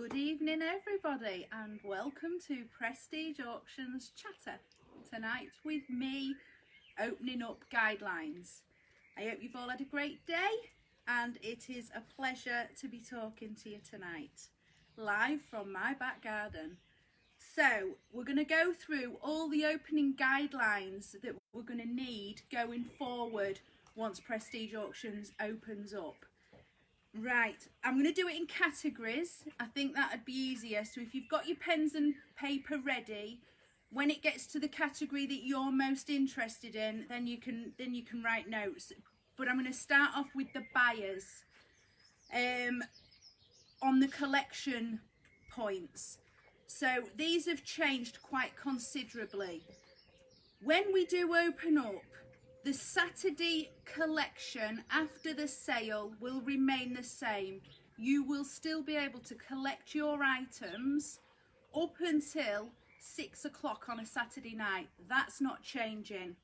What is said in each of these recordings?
Good evening everybody and welcome to Prestige Auctions Chatter. Tonight with me opening up guidelines. I hope you've all had a great day and it is a pleasure to be talking to you tonight, live from my back garden. So we're going to go through all the opening guidelines that we're going to need going forward once Prestige Auctions opens up. Right, I'm going to do it in categories. I think that'd be easier. So if you've got your pens and paper ready, when it gets to the category that you're most interested in, then you can write notes. But I'm going to start off with the buyers on the collection points. So these have changed quite considerably. When we do open up, the Saturday collection after the sale will remain the same. You will still be able to collect your items up until 6 o'clock on a Saturday night. That's not changing.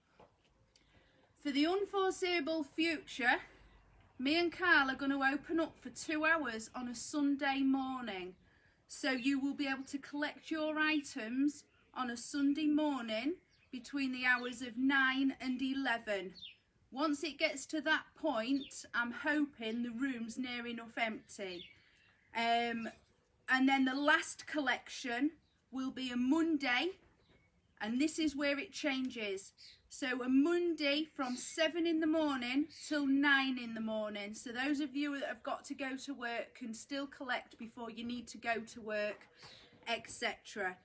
For the unforeseeable future, me and Carl are going to open up for 2 hours on a Sunday morning. So you will be able to collect your items on a Sunday morning between the hours of 9 and 11. Once it gets to that point, I'm hoping the room's near enough empty. And then the last collection will be a Monday, and this is where it changes. So a Monday from 7 in the morning till 9 in the morning. So those of you that have got to go to work can still collect before you need to go to work, etc.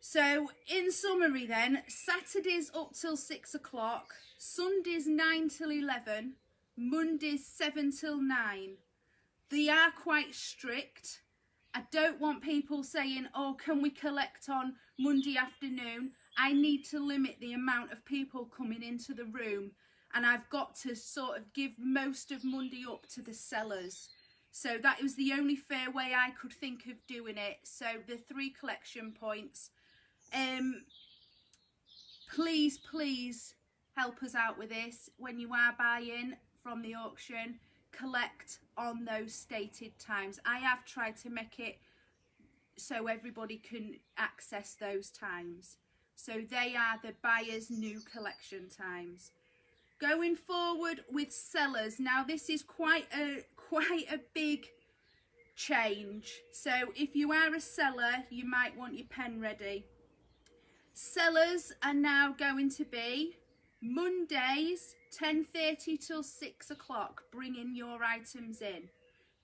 So in summary then, Saturdays up till 6 o'clock, Sundays 9 till 11, Mondays 7 till 9. They are quite strict. I don't want people saying, oh, can we collect on Monday afternoon? I need to limit the amount of people coming into the room, and I've got to sort of give most of Monday up to the sellers. So that was the only fair way I could think of doing it. So the 3 collection points. Please help us out with this. When you are buying from the auction, collect on those stated times. I have tried to make it so everybody can access those times. So they are the buyers' new collection times. Going forward with sellers, now this is quite a big change. So if you are a seller, you might want your pen ready. Sellers are now going to be Mondays 10:30 till 6 o'clock, bringing your items in.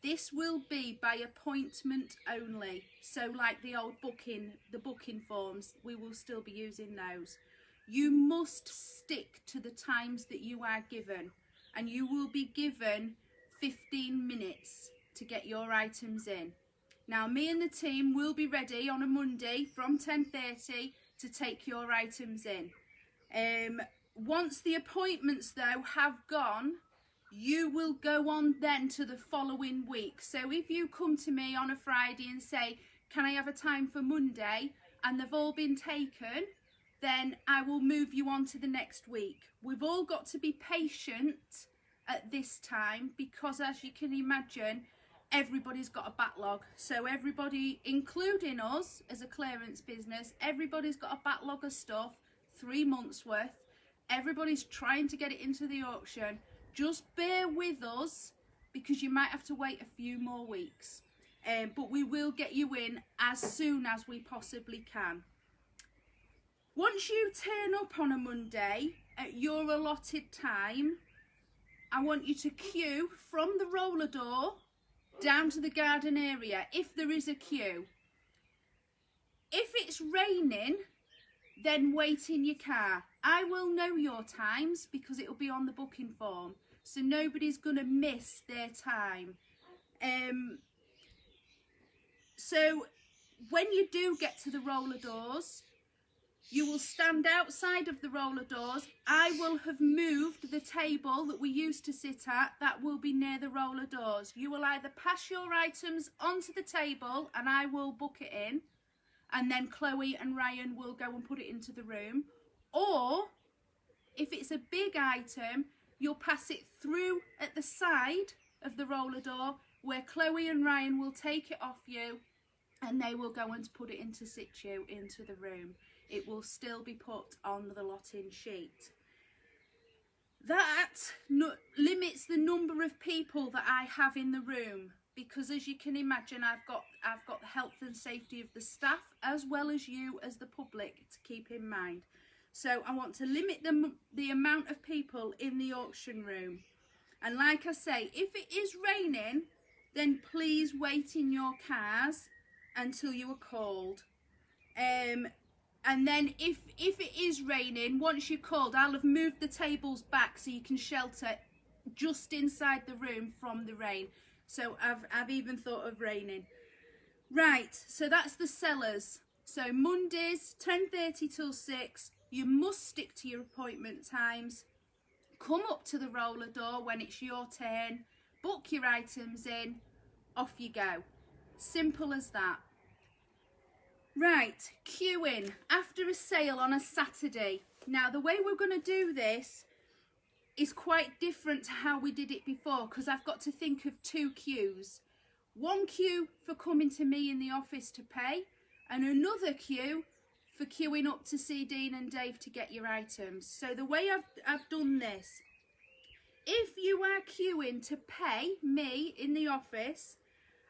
This will be by appointment only. So like the old booking forms, we will still be using those. You must stick to the times that you are given, and you will be given 15 minutes to get your items in. Now me and the team will be ready on a Monday from 10:30 to take your items in. Once the appointments though have gone, you will go on then to the following week. So if you come to me on a Friday and say, can I have a time for Monday, and they've all been taken, then I will move you on to the next week. We've all got to be patient at this time because, as you can imagine, everybody's got a backlog. So everybody, including us as a clearance business, everybody's got a backlog of stuff, 3 months worth. Everybody's trying to get it into the auction. Just bear with us because you might have to wait a few more weeks. But we will get you in as soon as we possibly can. Once you turn up on a Monday at your allotted time, I want you to queue from the roller door down to the garden area, if there is a queue. If it's raining, then wait in your car. I will know your times because it will be on the booking form, so nobody's going to miss their time. So when you do get to the roller doors, you will stand outside of the roller doors. I will have moved the table that we used to sit at. That will be near the roller doors. You will either pass your items onto the table and I will book it in, and then Chloe and Ryan will go and put it into the room. Or if it's a big item, you'll pass it through at the side of the roller door where Chloe and Ryan will take it off you and they will go and put it into situ into the room. It will still be put on the lot-in sheet. That limits the number of people that I have in the room, because as you can imagine, I've got the health and safety of the staff as well as you as the public to keep in mind. So I want to limit the amount of people in the auction room. And like I say, if it is raining, then please wait in your cars until you are called. And then if it is raining, once you're called, I'll have moved the tables back so you can shelter just inside the room from the rain. So I've even thought of raining. Right, so that's the sellers. So Mondays, 10:30 till 6. You must stick to your appointment times. Come up to the roller door when it's your turn. Book your items in. Off you go. Simple as that. Right, queuing after a sale on a Saturday. Now, the way we're going to do this is quite different to how we did it before, because I've got to think of two queues. One queue for coming to me in the office to pay, and another queue for queuing up to see Dean and Dave to get your items. So the way I've done this, if you are queuing to pay me in the office,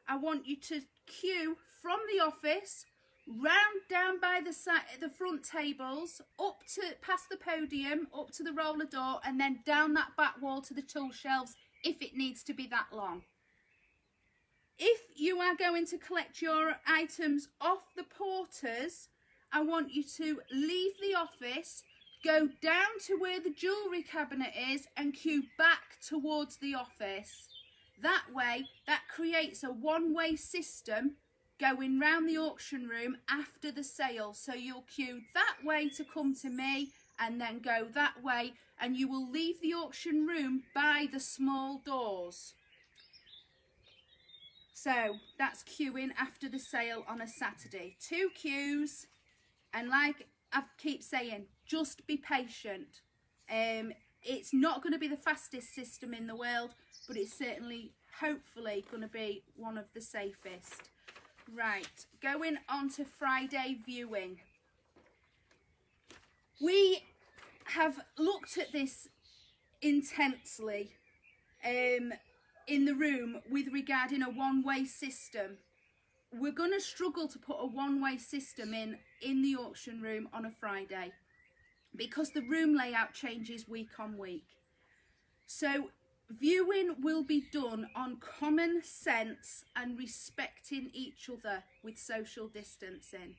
I want you to queue from the office, round down by the front tables, up to past the podium, up to the roller door, and then down that back wall to the tool shelves if it needs to be that long. If you are going to collect your items off the porters, I want you to leave the office, go down to where the jewellery cabinet is and queue back towards the office. That way, that creates a one-way system going round the auction room after the sale. So you'll queue that way to come to me and then go that way, and you will leave the auction room by the small doors. So that's queuing after the sale on a Saturday. 2 queues, and like I keep saying, just be patient. It's not going to be the fastest system in the world, but it's certainly, hopefully, going to be one of the safest. Right, going on to Friday viewing. We have looked at this intensely in the room with regarding a one-way system. We're going to struggle to put a one-way system in the auction room on a Friday because the room layout changes week on week. So viewing will be done on common sense and respecting each other with social distancing.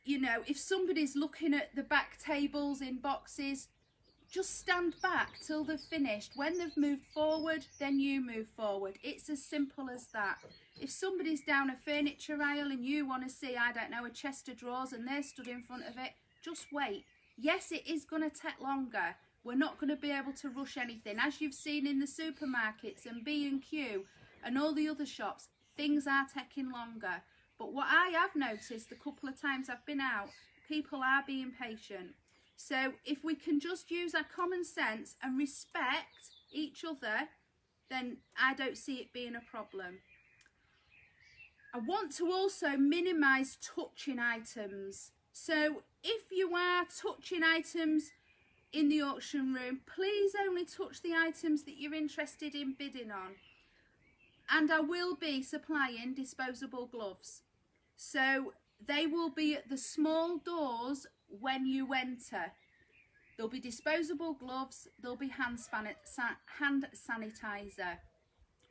You know, if somebody's looking at the back tables in boxes, just stand back till they've finished. When they've moved forward, then you move forward. It's as simple as that. If somebody's down a furniture aisle and you want to see, I don't know, a chest of drawers and they're stood in front of it, just wait. Yes, it is going to take longer. We're not going to be able to rush anything. As you've seen in the supermarkets and B&Q and all the other shops, things are taking longer. But what I have noticed the couple of times I've been out, people are being patient. So if we can just use our common sense and respect each other, then I don't see it being a problem. I want to also minimise touching items. So if you are touching items in the auction room, please only touch the items that you're interested in bidding on. And I will be supplying disposable gloves. So they will be at the small doors when you enter. There'll be disposable gloves, there'll be hand sanitizer.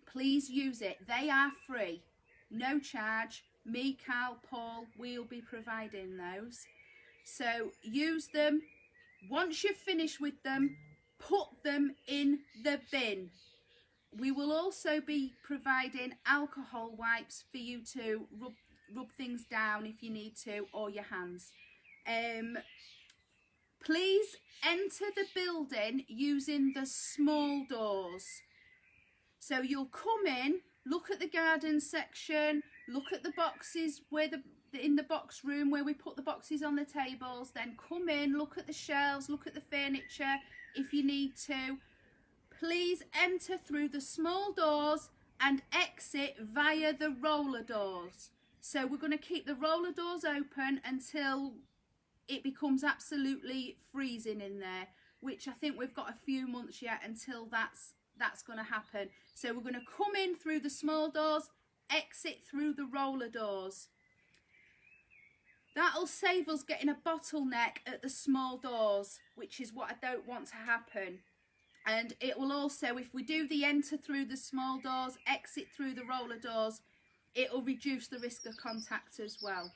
Please use it. They are free, no charge. Me, Carl, Paul, we'll be providing those. So use them. Once you've finished with them, put them in the bin. We will also be providing alcohol wipes for you to rub things down if you need to, or your hands. Please enter the building using the small doors. So you'll come in, look at the garden section, look at the boxes in the box room where we put the boxes on the tables, then come in, look at the shelves, look at the furniture if you need to. please enter through the small doors and exit via the roller doors. So we're going to keep the roller doors open until it becomes absolutely freezing in there, which I think we've got a few months yet until that's going to happen. So we're going to come in through the small doors, exit through the roller doors. That'll save us getting a bottleneck at the small doors, which is what I don't want to happen. And it will also, if we do the enter through the small doors, exit through the roller doors, it will reduce the risk of contact as well.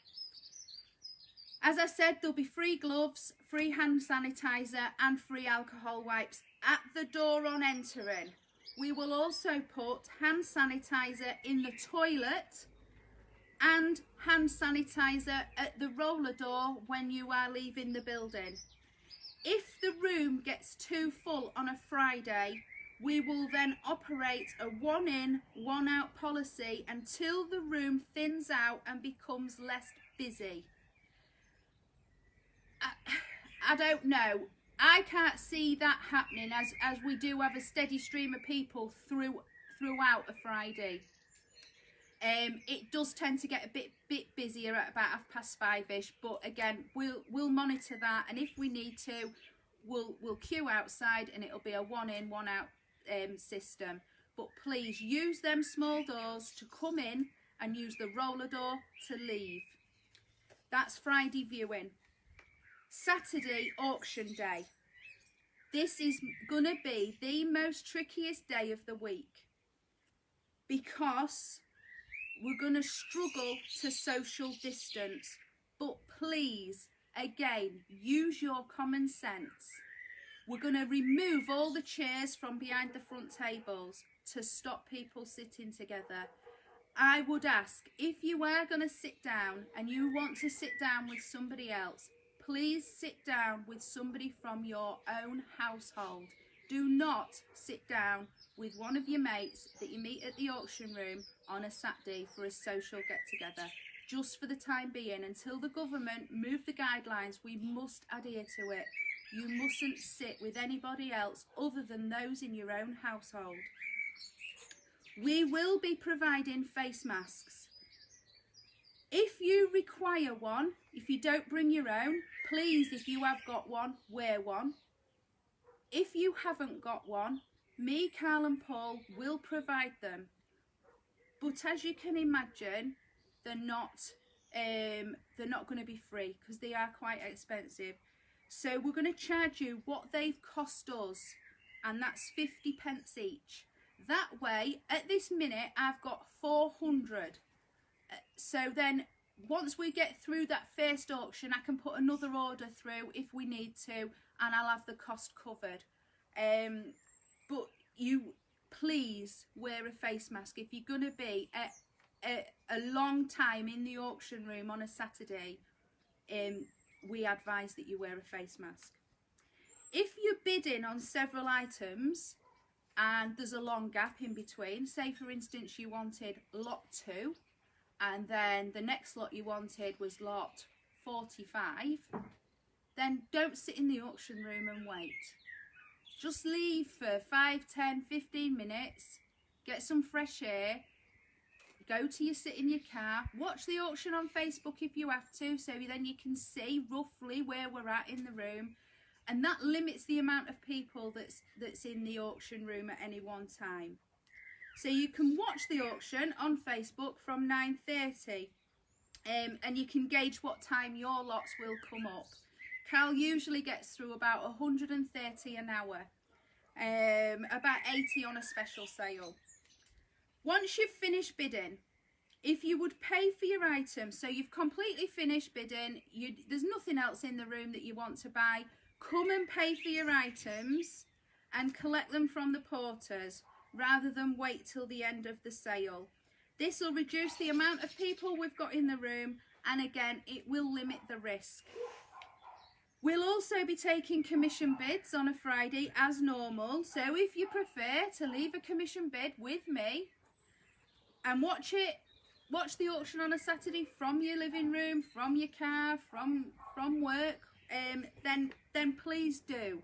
As I said, there'll be free gloves, free hand sanitizer and free alcohol wipes at the door on entering. We will also put hand sanitizer in the toilet and hand sanitizer at the roller door when you are leaving the building. If the room gets too full on a Friday, we will then operate a 1 in, 1 out policy until the room thins out and becomes less busy. I don't know. I can't see that happening as we do have a steady stream of people throughout a Friday. It does tend to get a bit busier at about 5:30ish, but again we'll monitor that, and if we need to, we'll queue outside and it'll be a 1 in, 1 out system. But please use them small doors to come in and use the roller door to leave. That's Friday viewing. Saturday, auction day. This is gonna be the most trickiest day of the week because we're gonna struggle to social distance. But please, again, use your common sense. We're gonna remove all the chairs from behind the front tables to stop people sitting together. I would ask, if you are gonna sit down and you want to sit down with somebody else, please sit down with somebody from your own household. Do not sit down with one of your mates that you meet at the auction room on a Saturday for a social get-together. Just for the time being, until the government move the guidelines, we must adhere to it. You mustn't sit with anybody else other than those in your own household. We will be providing face masks. If you require one, if you don't bring your own, please, if you have got one, wear one. If you haven't got one, me, Carl and Paul will provide them. But as you can imagine, they're not going to be free because they are quite expensive. So we're going to charge you what they've cost us, and that's 50p each. That way, at this minute, I've got 400. So then once we get through that first auction, I can put another order through if we need to, and I'll have the cost covered. But you please wear a face mask. If you're going to be a long time in the auction room on a Saturday, we advise that you wear a face mask. If you're bidding on several items and there's a long gap in between, say for instance you wanted lot 2 and then the next lot you wanted was lot 45, then don't sit in the auction room and wait. Just leave for 5, 10, 15 minutes, get some fresh air, go to your sit in your car, watch the auction on Facebook if you have to, so then you can see roughly where we're at in the room, and that limits the amount of people that's in the auction room at any one time. So you can watch the auction on Facebook from 9:30, and you can gauge what time your lots will come up. Cal usually gets through about 130 an hour, about 80 on a special sale. Once you've finished bidding, if you would pay for your items, so you've completely finished bidding, there's nothing else in the room that you want to buy, come and pay for your items and collect them from the porters, rather than wait till the end of the sale. This will reduce the amount of people we've got in the room, and again, it will limit the risk. We'll also be taking commission bids on a Friday as normal, so if you prefer to leave a commission bid with me and watch the auction on a Saturday from your living room, from your car, from work, then please do.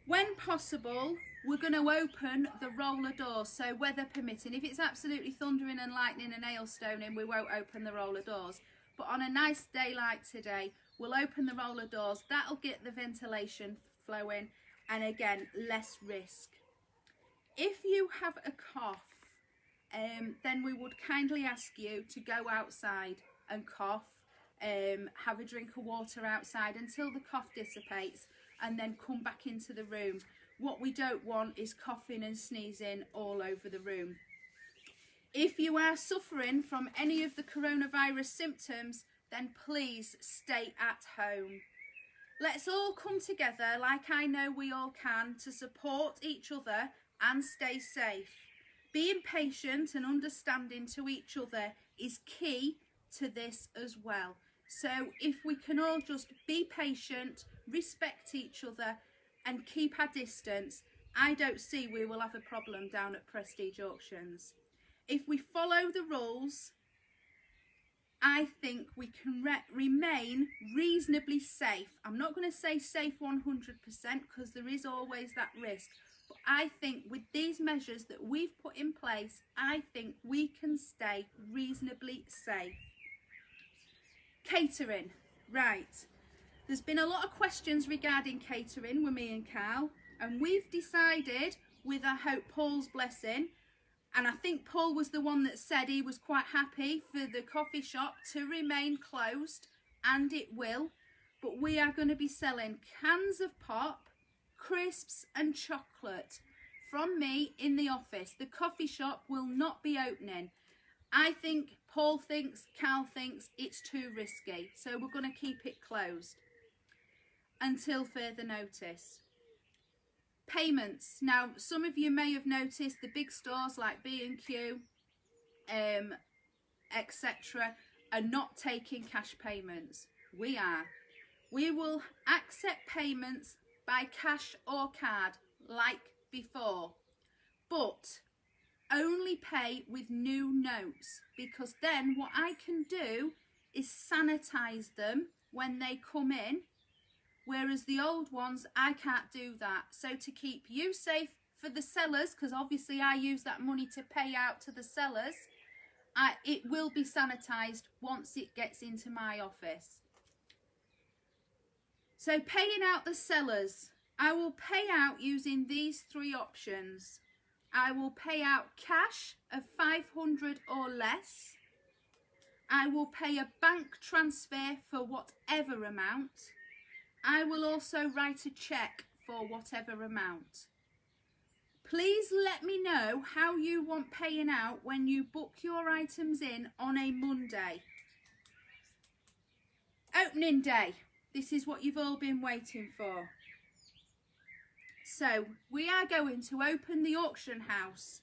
When possible, we're going to open the roller doors, so weather permitting. If it's absolutely thundering and lightning and hailstoning, we won't open the roller doors. But on a nice day like today, we'll open the roller doors. That'll get the ventilation flowing, and again, less risk. If you have a cough, then we would kindly ask you to go outside and cough, have a drink of water outside until the cough dissipates, and then come back into the room. What we don't want is coughing and sneezing all over the room. If you are suffering from any of the coronavirus symptoms, then please stay at home. Let's all come together, like I know we all can, to support each other and stay safe. Being patient and understanding to each other is key to this as well. So if we can all just be patient, respect each other and keep our distance, I don't see we will have a problem down at Prestige Auctions. If we follow the rules, I think we can remain reasonably safe. I'm not going to say safe 100% because there is always that risk. But I think with these measures that we've put in place, I think we can stay reasonably safe. Catering. Right. There's been a lot of questions regarding catering with me and Carl, and we've decided, with I hope Paul's blessing, and I think Paul was the one that said he was quite happy for the coffee shop to remain closed, and it will, but we are going to be selling cans of pop, crisps and chocolate from me in the office. The coffee shop will not be opening. I think, Paul thinks, Carl thinks it's too risky, so we're going to keep it closed until further notice. Payments. Now, some of you may have noticed the big stores like B&Q, etc. are not taking cash payments. We are. We will accept payments by cash or card like before, but only pay with new notes, because then what I can do is sanitize them when they come in, whereas the old ones I can't do that. So to keep you safe for the sellers, because obviously I use that money to pay out to the sellers, it will be sanitized once it gets into my office. So paying out the sellers, I will pay out using these three options. I will pay out cash of 500 or less. I will pay a bank transfer for whatever amount. I will also write a cheque for whatever amount. Please let me know how you want paying out when you book your items in on a Monday. Opening day. This is what you've all been waiting for. So we are going to open the auction house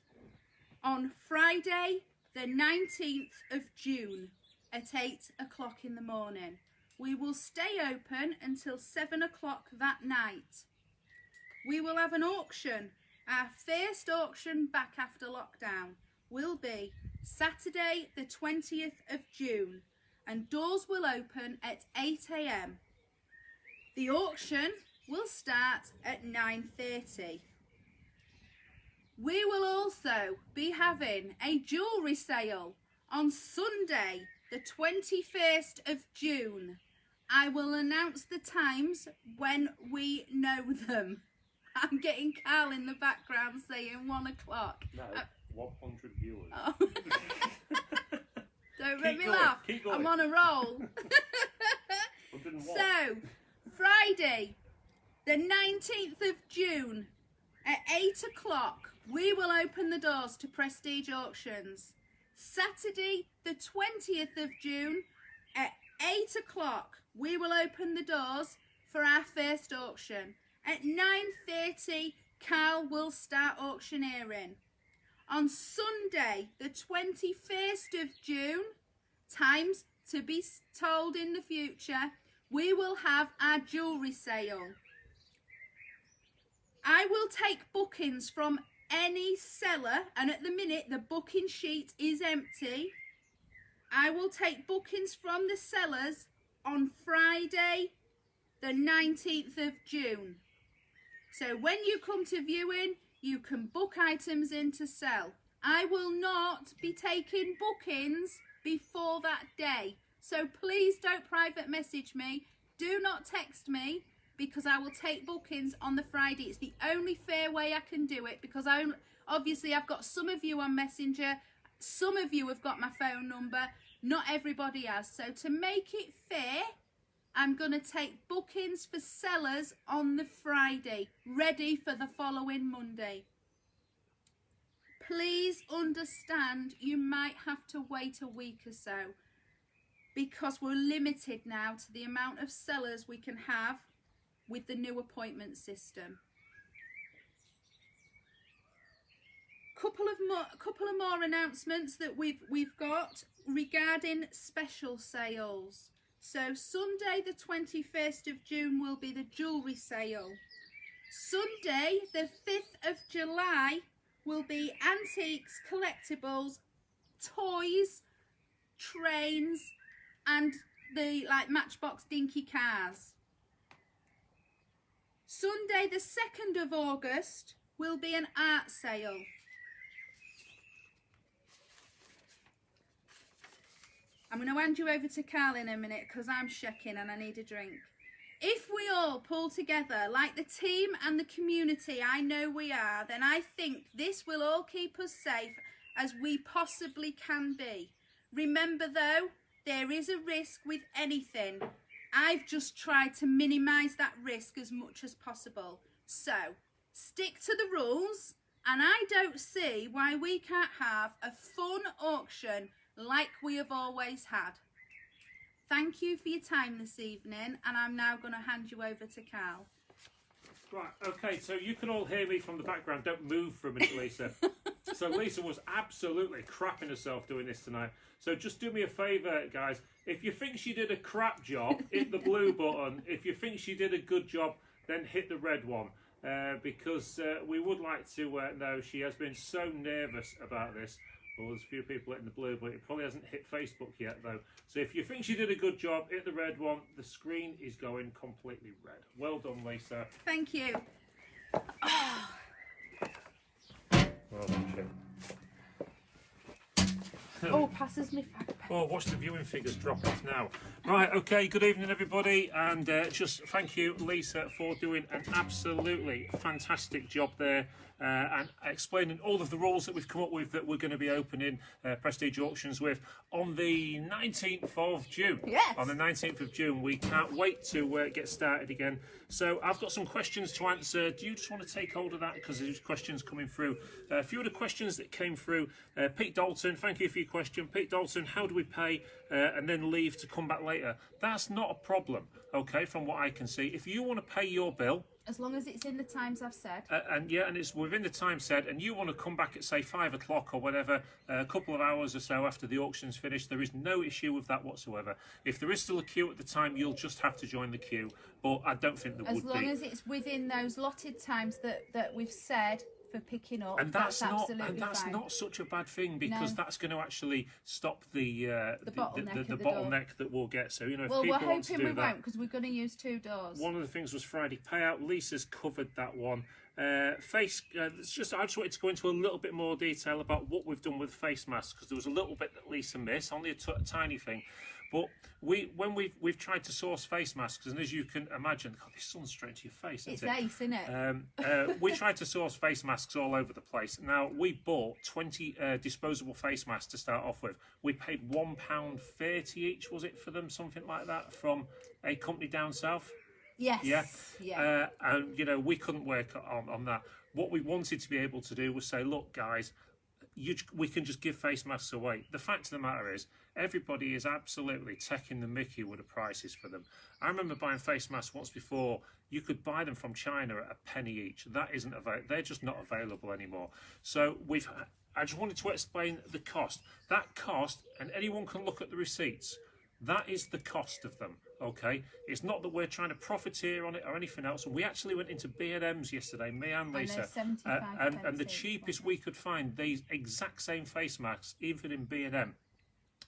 on Friday the 19th of June at 8 o'clock in the morning. We will stay open until 7 o'clock that night. We will have an auction. Our first auction back after lockdown will be Saturday the 20th of June, and doors will open at 8 a.m. The auction will start at 9:30. We will also be having a jewellery sale on Sunday the 21st of June. I will announce the times when we know them. I'm getting Carl in the background saying 1 o'clock. No, 100 viewers. Oh. Don't make me laugh. I'm on a roll. So, Friday, the 19th of June, at 8 o'clock, we will open the doors to Prestige Auctions. Saturday, the 20th of June, at 8 o'clock, we will open the doors for our first auction. At 9:30, Carl will start auctioneering. On Sunday, the 21st of June, times to be told in the future, we will have our jewellery sale. I will take bookings from any seller, and at the minute the booking sheet is empty. I will take bookings from the sellers on Friday, the 19th of June. So when you come to viewing, you can book items in to sell. I will not be taking bookings before that day. So please don't private message me. Do not text me, because I will take bookings on the Friday. It's the only fair way I can do it, because obviously I've got some of you on Messenger. Some of you have got my phone number. Not everybody has. So to make it fair, I'm going to take bookings for sellers on the Friday, ready for the following Monday. Please understand you might have to wait a week or so, because we're limited now to the amount of sellers we can have with the new appointment system. Couple of more announcements that we've got regarding special sales. So Sunday the 21st of June will be the jewellery sale. Sunday the 5th of July will be antiques, collectibles, toys, trains, and the Matchbox dinky cars. Sunday the 2nd of August will be an art sale. I'm going to hand you over to Carl in a minute, because I'm shaking and I need a drink. If we all pull together like the team and the community I know we are, then I think this will all keep us safe as we possibly can be. Remember though, there is a risk with anything. I've just tried to minimise that risk as much as possible. So, stick to the rules, and I don't see why we can't have a fun auction like we have always had. Thank you for your time this evening, and I'm now going to hand you over to Carl. Right, okay, so you can all hear me from the background. Don't move for a minute, Lisa. So Lisa was absolutely crapping herself doing this tonight. So just do me a favour, guys. If you think she did a crap job, hit the blue button. If you think she did a good job, then hit the red one. Because we would like to know. She has been so nervous about this. Well, there's a few people hitting the blue, but it probably hasn't hit Facebook yet, though. So if you think she did a good job, hit the red one. The screen is going completely red. Well done, Lisa. Thank you. Well done, Chip. Oh, passes me back. Oh, watch the viewing figures drop off now. Right, okay, good evening everybody, and just thank you, Lisa, for doing an absolutely fantastic job there, and explaining all of the rules that we've come up with that we're going to be opening Prestige Auctions with on the 19th of June. Yes. On the 19th of June, we can't wait to get started again. So I've got some questions to answer. Do you just want to take hold of that, because there's questions coming through? A few of the questions that came through. Pete Dalton, thank you for your question. Pete Dalton, how do we pay and then leave to come back later? That's not a problem, okay, from what I can see. If you want to pay your bill, As long as it's in the times I've said. and it's within the time set, and you want to come back at say 5 o'clock or whatever, a couple of hours or so after the auction's finished, there is no issue with that whatsoever. If there is still a queue at the time, you'll just have to join the queue, but I don't think there would be. As long as it's within those lotted times that we've said for picking up, and that's not, absolutely and that's fine. not such a bad thing, because that's going to actually stop the bottleneck the of the bottleneck that we'll get. So, you know, if Well, we're people want to hoping do we that, won't, because we're going to use 2 doors. one of the things was Friday payout. Lisa's covered that one. I just wanted to go into a little bit more detail about what we've done with face masks, because there was a little bit that Lisa missed, only a tiny thing. But when we've tried to source face masks, and as you can imagine, God, this sun's straight to your face, isn't It's it? ace, isn't it? We tried to source face masks all over the place. Now, we bought 20 disposable face masks to start off with. We paid £1.30 each, was it, for them, something like that, from a company down south? Yes. Yeah. And, you know, we couldn't work on that. What we wanted to be able to do was say, look, guys, we can just give face masks away. The fact of the matter is, everybody is absolutely taking the mickey with the prices for them. I remember buying face masks once before. You could buy them from China at a penny each. That isn't available. They're just not available anymore. So I just wanted to explain the cost. That cost, and anyone can look at the receipts, that is the cost of them, okay? It's not that we're trying to profiteer on it or anything else. We actually went into B&M's yesterday, me and Lisa, and the cheapest we could find these exact same face masks, even in B&M,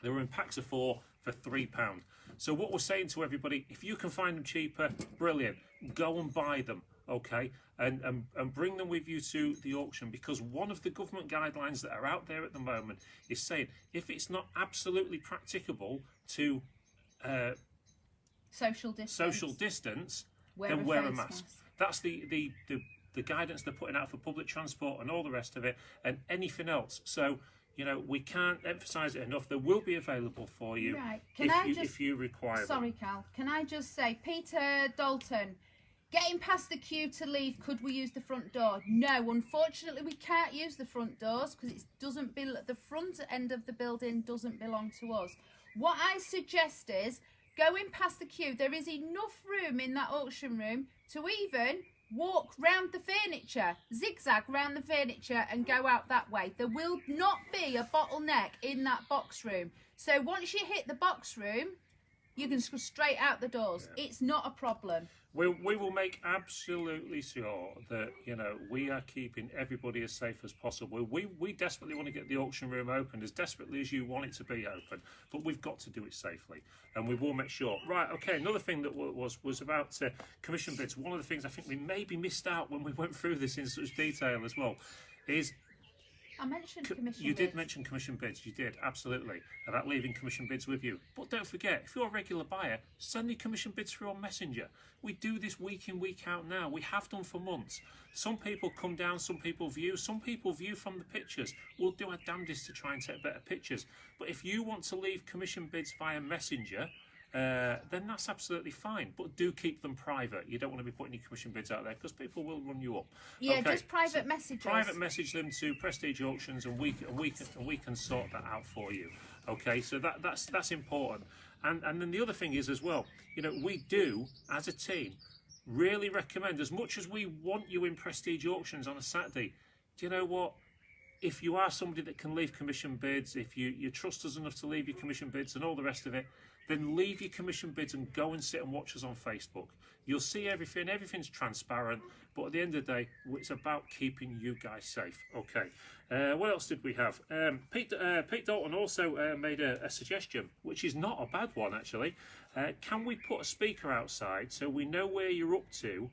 they were in packs of 4 for £3. So what we're saying to everybody, if you can find them cheaper, brilliant, go and buy them, okay, and bring them with you to the auction, because one of the government guidelines that are out there at the moment is saying if it's not absolutely practicable to social distance, wear then a wear a face mask. mask. That's the guidance they're putting out for public transport and all the rest of it, and anything else. So, you know, we can't emphasise it enough. There will be available for you, Right. if you require them. Sorry, Cal. Can I just say, Peter Dalton, getting past the queue to leave, could we use the front door? No, unfortunately, we can't use the front doors because the front end of the building doesn't belong to us. What I suggest is going past the queue. There is enough room in that auction room to even walk round the furniture, zigzag round the furniture and go out that way. There will not be a bottleneck in that box room. So once you hit the box room, you can go straight out the doors. Yeah. It's not a problem. We will make absolutely sure that, you know, we are keeping everybody as safe as possible. We desperately want to get the auction room open as desperately as you want it to be open, but we've got to do it safely, and we will make sure. Right, okay, another thing that was about commission bids. One of the things I think we maybe missed out when we went through this in such detail as well is I mentioned commission bids. You did mention commission bids, you did, absolutely, about leaving commission bids with you. But don't forget, if you're a regular buyer, send your commission bids through on Messenger. We do this week in, week out now. We have done for months. Some people come down, some people view from the pictures. We'll do our damnedest to try and take better pictures. But if you want to leave commission bids via Messenger, then that's absolutely fine, but do keep them private. You don't want to be putting your commission bids out there because people will run you up. Yeah, okay, just private messages. Private message them to Prestige Auctions, and we can sort that out for you. Okay, so that's important. And then the other thing is as well, you know, we do as a team really recommend, as much as we want you in Prestige Auctions on a Saturday, do you know what? If you are somebody that can leave commission bids, if you trust us enough to leave your commission bids and all the rest of it, then leave your commission bids and go and sit and watch us on Facebook. You'll see everything. Everything's transparent. But at the end of the day, it's about keeping you guys safe. Okay. What else did we have? Pete Dalton also made a suggestion, which is not a bad one, actually. Can we put a speaker outside so we know where you're up to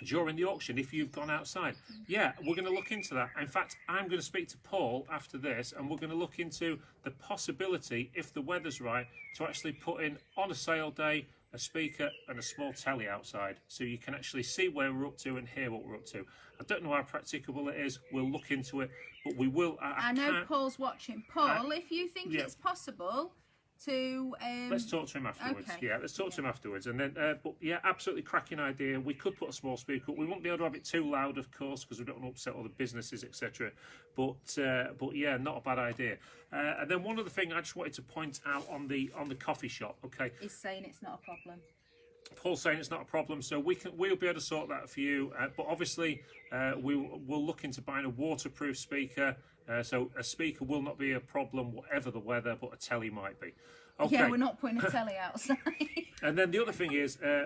during the auction if you've gone outside? Yeah, we're going to look into that. In fact, I'm going to speak to Paul after this, and we're going to look into the possibility, if the weather's right, to actually put in on a sale day a speaker and a small telly outside, so you can actually see where we're up to and hear what we're up to. I don't know how practicable it is. We'll look into it, but we will. I know Paul's watching. Paul, if you think it's possible to let's talk to him afterwards. Okay. Yeah, let's talk to him afterwards. And then but yeah, absolutely cracking idea. We could put a small speaker up. We won't be able to have it too loud, of course, because we don't want to upset all the businesses, etc. But yeah, not a bad idea. And then one other thing I just wanted to point out on the coffee shop, okay, is saying it's not a problem. Paul's saying it's not a problem, so we'll be able to sort that for you. But obviously, we'll look into buying a waterproof speaker. So a speaker will not be a problem, whatever the weather, but a telly might be. Okay. Yeah, we're not putting a telly outside. And then the other thing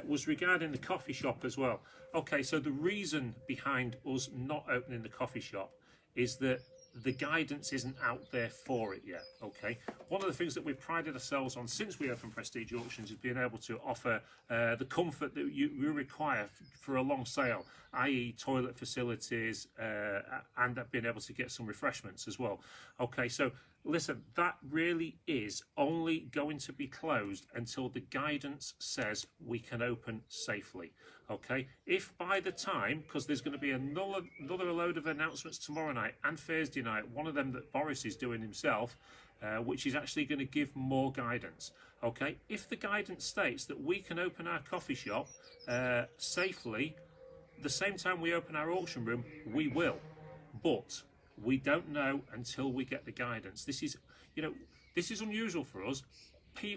was regarding the coffee shop as well. Okay, so the reason behind us not opening the coffee shop is that the guidance isn't out there for it yet. Okay, one of the things that we've prided ourselves on since we opened Prestige Auctions is being able to offer the comfort that you require for a long sale, i.e. toilet facilities, and being able to get some refreshments as well. Okay, so listen, that really is only going to be closed until the guidance says we can open safely. Okay, if by the time, because there's going to be another load of announcements tomorrow night and Thursday night, one of them that Boris is doing himself, which is actually going to give more guidance. Okay, if the guidance states that we can open our coffee shop safely the same time we open our auction room, we will. But we don't know until we get the guidance. This is unusual for us.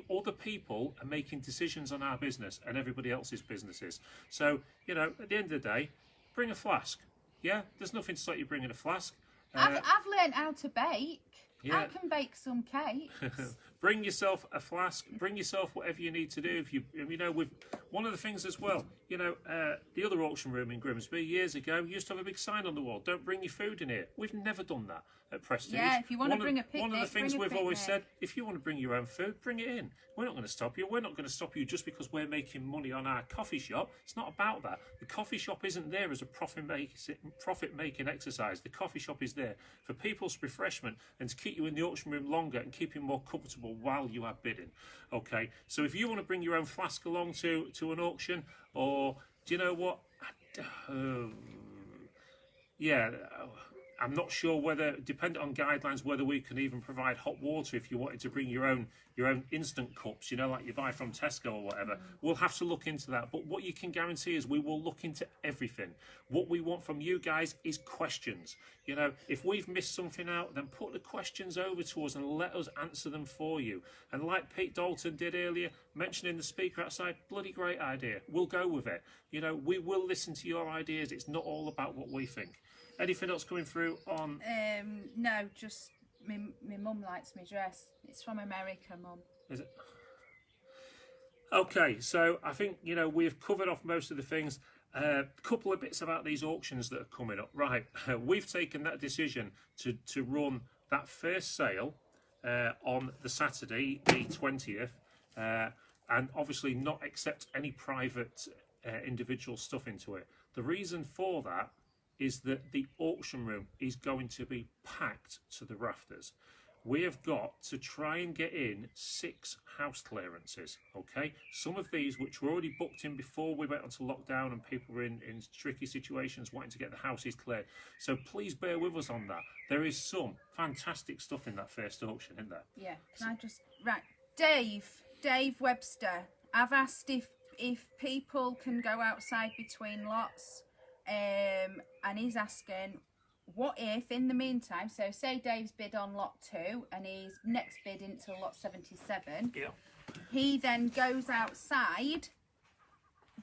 Other people are making decisions on our business and everybody else's businesses. So, you know, at the end of the day, bring a flask. Yeah, there's nothing to stop you bringing a flask. I've learned how to bake. Yeah. I can bake some cakes. bring yourself a flask, bring yourself whatever you need to do. If with one of the things as well, the other auction room in Grimsby years ago used to have a big sign on the wall: "Don't bring your food in here." We've never done that at Prestige. Yeah, if you want to bring a picnic, one of the things we've always picnic. said: if you want to bring your own food, bring it in. We're not going to stop you. We're not going to stop you just because we're making money on our coffee shop. It's not about that. The coffee shop isn't there as a profit-making exercise. The coffee shop is there for people's refreshment and to keep you in the auction room longer and keep you more comfortable while you are bidding. Okay, so if you want to bring your own flask along to an auction, or do you know what? I'm not sure whether, depending on guidelines, whether we can even provide hot water if you wanted to bring your own instant cups, like you buy from Tesco or whatever. We'll have to look into that. But what you can guarantee is we will look into everything. What we want from you guys is questions. If we've missed something out, then put the questions over to us and let us answer them for you. And like Pete Dalton did earlier, mentioning the speaker outside, bloody great idea. We'll go with it. We will listen to your ideas. It's not all about what we think. Anything else coming through on? No, just my mum likes my dress. It's from America, Mum. Is it? Okay, so I think we've covered off most of the things. A couple of bits about these auctions that are coming up. Right, we've taken that decision to run that first sale on the Saturday, the 20th, and obviously not accept any private individual stuff into it. The reason for that is that the auction room is going to be packed to the rafters. We have got to try and get in 6 house clearances, okay? Some of these which were already booked in before we went onto lockdown and people were in tricky situations wanting to get the houses cleared. So please bear with us on that. There is some fantastic stuff in that first auction, isn't there? Yeah, can I just... Right, Dave Webster, I've asked if people can go outside between lots, and he's asking, what if in the meantime, so say Dave's bid on lot 2 and he's next bid into lot 77, he then goes outside,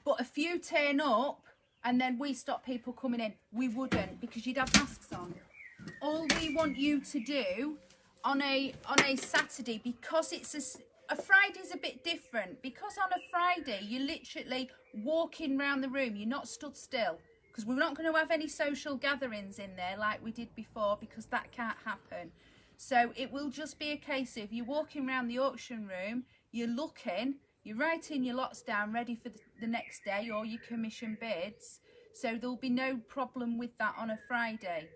but a few turn up and then we stop people coming in. We wouldn't, because you'd have masks on. All we want you to do on a Saturday, because it's a Friday's a bit different, because on a Friday you're literally walking around the room, you're not stood still. Because we're not going to have any social gatherings in there like we did before, because that can't happen. So it will just be a case of you walking around the auction room, you're looking, you're writing your lots down ready for the next day or your commission bids. So there'll be no problem with that on a Friday,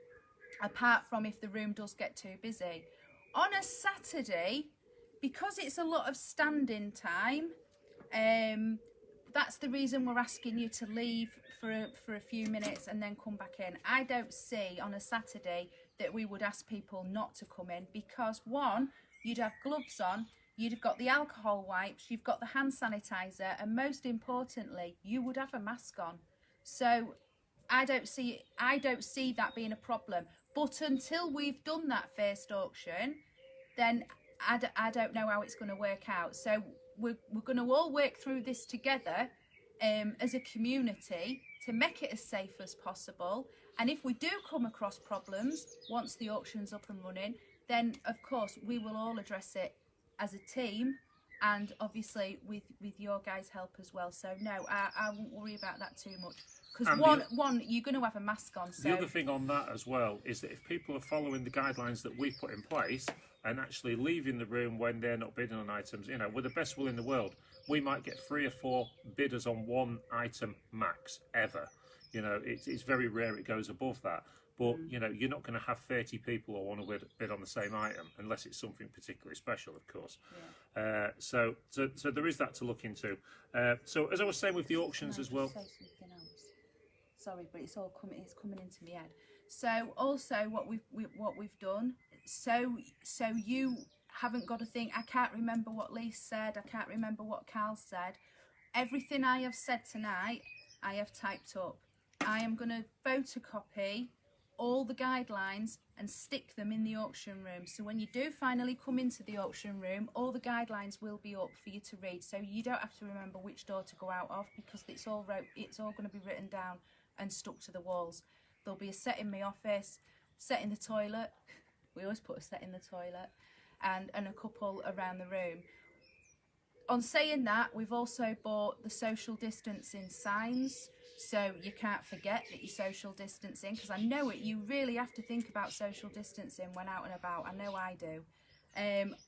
apart from if the room does get too busy. On a Saturday, because it's a lot of standing time, that's the reason we're asking you to leave for a few minutes and then come back in. I don't see on a Saturday that we would ask people not to come in, because one, you'd have gloves on, you'd have got the alcohol wipes, you've got the hand sanitizer, and most importantly, you would have a mask on. So I don't see that being a problem. But until we've done that first auction, then I don't know how it's going to work out. So we're going to all work through this together as a community to make it as safe as possible. And if we do come across problems once the auction's up and running, then of course we will all address it as a team, and obviously with your guys' help as well. So no, I won't worry about that too much, because one, you're going to have a mask on. So the other thing on that as well is that if people are following the guidelines that we put in place and actually leaving the room when they're not bidding on items, with the best will in the world, we might get 3 or 4 bidders on one item max ever. It's very rare it goes above that. But, you're not going to have 30 people who want to bid on the same item, unless it's something particularly special, of course. Yeah. So there is that to look into. So as I was saying with the auctions as well. Say something else? Sorry, but it's coming into my head. So also what we've done, so you haven't got to think, I can't remember what Lee said, I can't remember what Carl said. Everything I have said tonight, I have typed up. I am going to photocopy all the guidelines and stick them in the auction room. So when you do finally come into the auction room, all the guidelines will be up for you to read. So you don't have to remember which door to go out of, because it's all going to be written down and stuck to the walls. There'll be a set in my office, set in the toilet. We always put a set in the toilet. and a couple around the room. On saying that, we've also bought the social distancing signs, so you can't forget that you're social distancing, because I know it, you really have to think about social distancing when out and about. I know I do.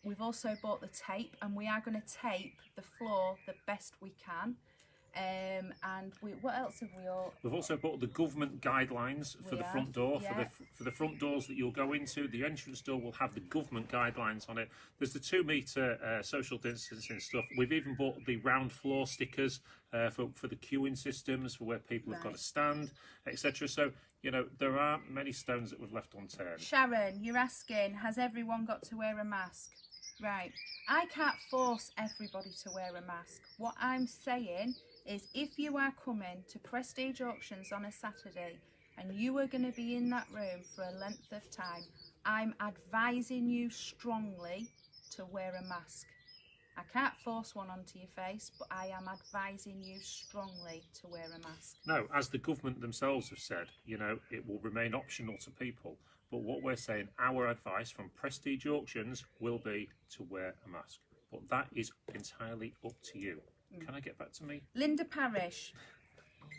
We've also bought the tape, and we are going to tape the floor the best we can. And what else have we all? We've also bought the government guidelines for the front door. Yeah. For the front doors that you'll go into, the entrance door will have the government guidelines on it. There's the 2 metre social distancing stuff. We've even bought the round floor stickers for the queuing systems, for where people have got to stand, etc. So, you know, there aren't many stones that we've left unturned. Sharon, you're asking, has everyone got to wear a mask? Right. I can't force everybody to wear a mask. What I'm saying is, if you are coming to Prestige Auctions on a Saturday and you are going to be in that room for a length of time, I'm advising you strongly to wear a mask. I can't force one onto your face, but I am advising you strongly to wear a mask. No, as the government themselves have said, you know, it will remain optional to people. But what we're saying, our advice from Prestige Auctions will be to wear a mask. But that is entirely up to you. Can I get back to me? Linda Parish,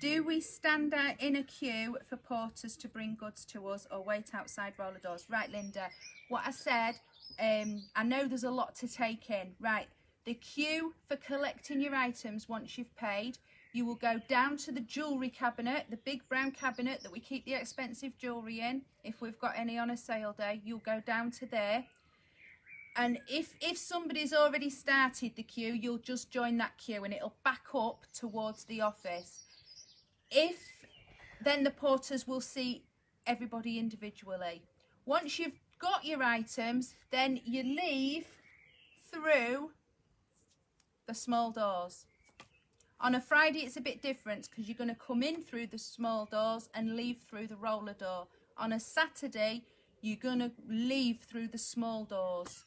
do we stand out in a queue for porters to bring goods to us, or wait outside roller doors? Right, Linda, what I said, I know there's a lot to take in. Right, the queue for collecting your items once you've paid, you will go down to the jewellery cabinet, the big brown cabinet that we keep the expensive jewellery in. If we've got any on a sale day, you'll go down to there. And if somebody's already started the queue, you'll just join that queue and it'll back up towards the office. Then the porters will see everybody individually. Once you've got your items, then you leave through the small doors. On a Friday, it's a bit different because you're going to come in through the small doors and leave through the roller door. On a Saturday, you're going to leave through the small doors,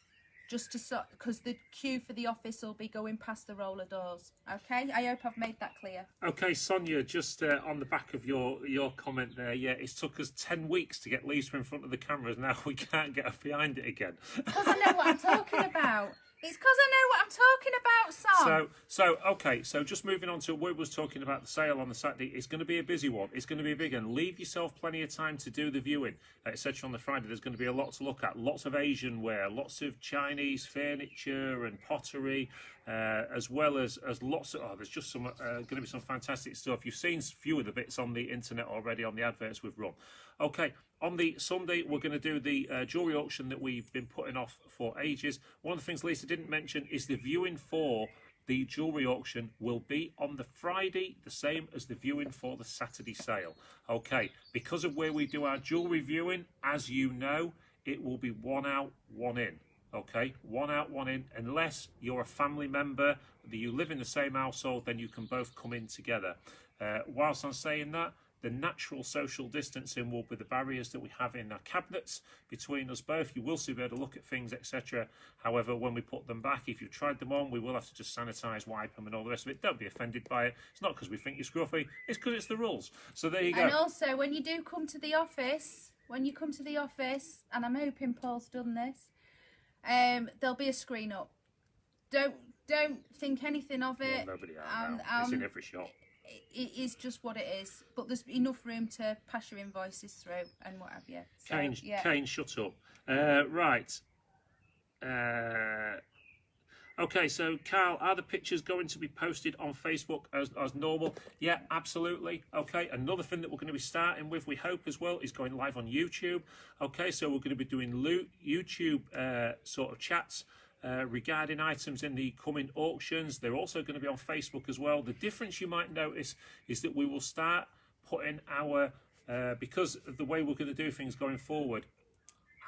just to because the queue for the office will be going past the roller doors. Okay, I hope I've made that clear. Okay, Sonia, just on the back of your comment there, yeah, it took us 10 weeks to get Lisa in front of the cameras. Now we can't get her behind it again. Because I know what I'm talking about. It's because I know what I'm talking about, Sam. Okay, so just moving on to what we was talking about, the sale on the Saturday. It's going to be a busy one. It's going to be a big one. Leave yourself plenty of time to do the viewing, etc. on the Friday. There's going to be a lot to look at. Lots of Asian wear, lots of Chinese furniture and pottery, as well as lots of, there's just some going to be some fantastic stuff. You've seen a few of the bits on the internet already on the adverts we've run. Okay, on the Sunday, we're going to do the jewellery auction that we've been putting off for ages. One of the things Lisa didn't mention is the viewing for the jewellery auction will be on the Friday, the same as the viewing for the Saturday sale. Okay, because of where we do our jewellery viewing, as you know, it will be 1 out, 1 in. Okay, 1 out, 1 in. Unless you're a family member, that you live in the same household, then you can both come in together. Whilst I'm saying that, the natural social distancing will be the barriers that we have in our cabinets between us both. You will still be able to look at things, etc. However, when we put them back, if you've tried them on, we will have to just sanitise, wipe them and all the rest of it. Don't be offended by it. It's not because we think you're scruffy, it's because it's the rules. So there you go. And also, when you do come to the office, and I'm hoping Paul's done this, there'll be a screen up. Don't think anything of it. Well, nobody has now. It's in every shop. It is just what it is, but there's enough room to pass your invoices through and what have you. So, Kane, shut up. Right. Okay, so Carl, are the pictures going to be posted on Facebook as normal? Yeah, absolutely. Okay, another thing that we're going to be starting with, we hope as well, is going live on YouTube. Okay, so we're going to be doing YouTube sort of chats regarding items in the coming auctions. They're also going to be on Facebook as well. The difference you might notice is that we will start putting our, because of the way we're going to do things going forward,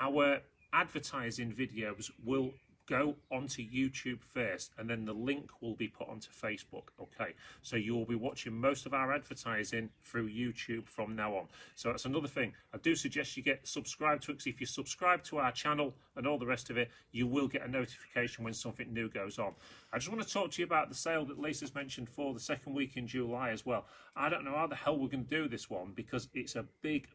our advertising videos will go onto YouTube first, and then the link will be put onto Facebook. Okay, so you will be watching most of our advertising through YouTube from now on. So that's another thing. I do suggest you get subscribed to it, because if you subscribe to our channel and all the rest of it, you will get a notification when something new goes on. I just want to talk to you about the sale that Lisa's mentioned for the second week in July as well. I don't know how the hell we're going to do this one, because it's a big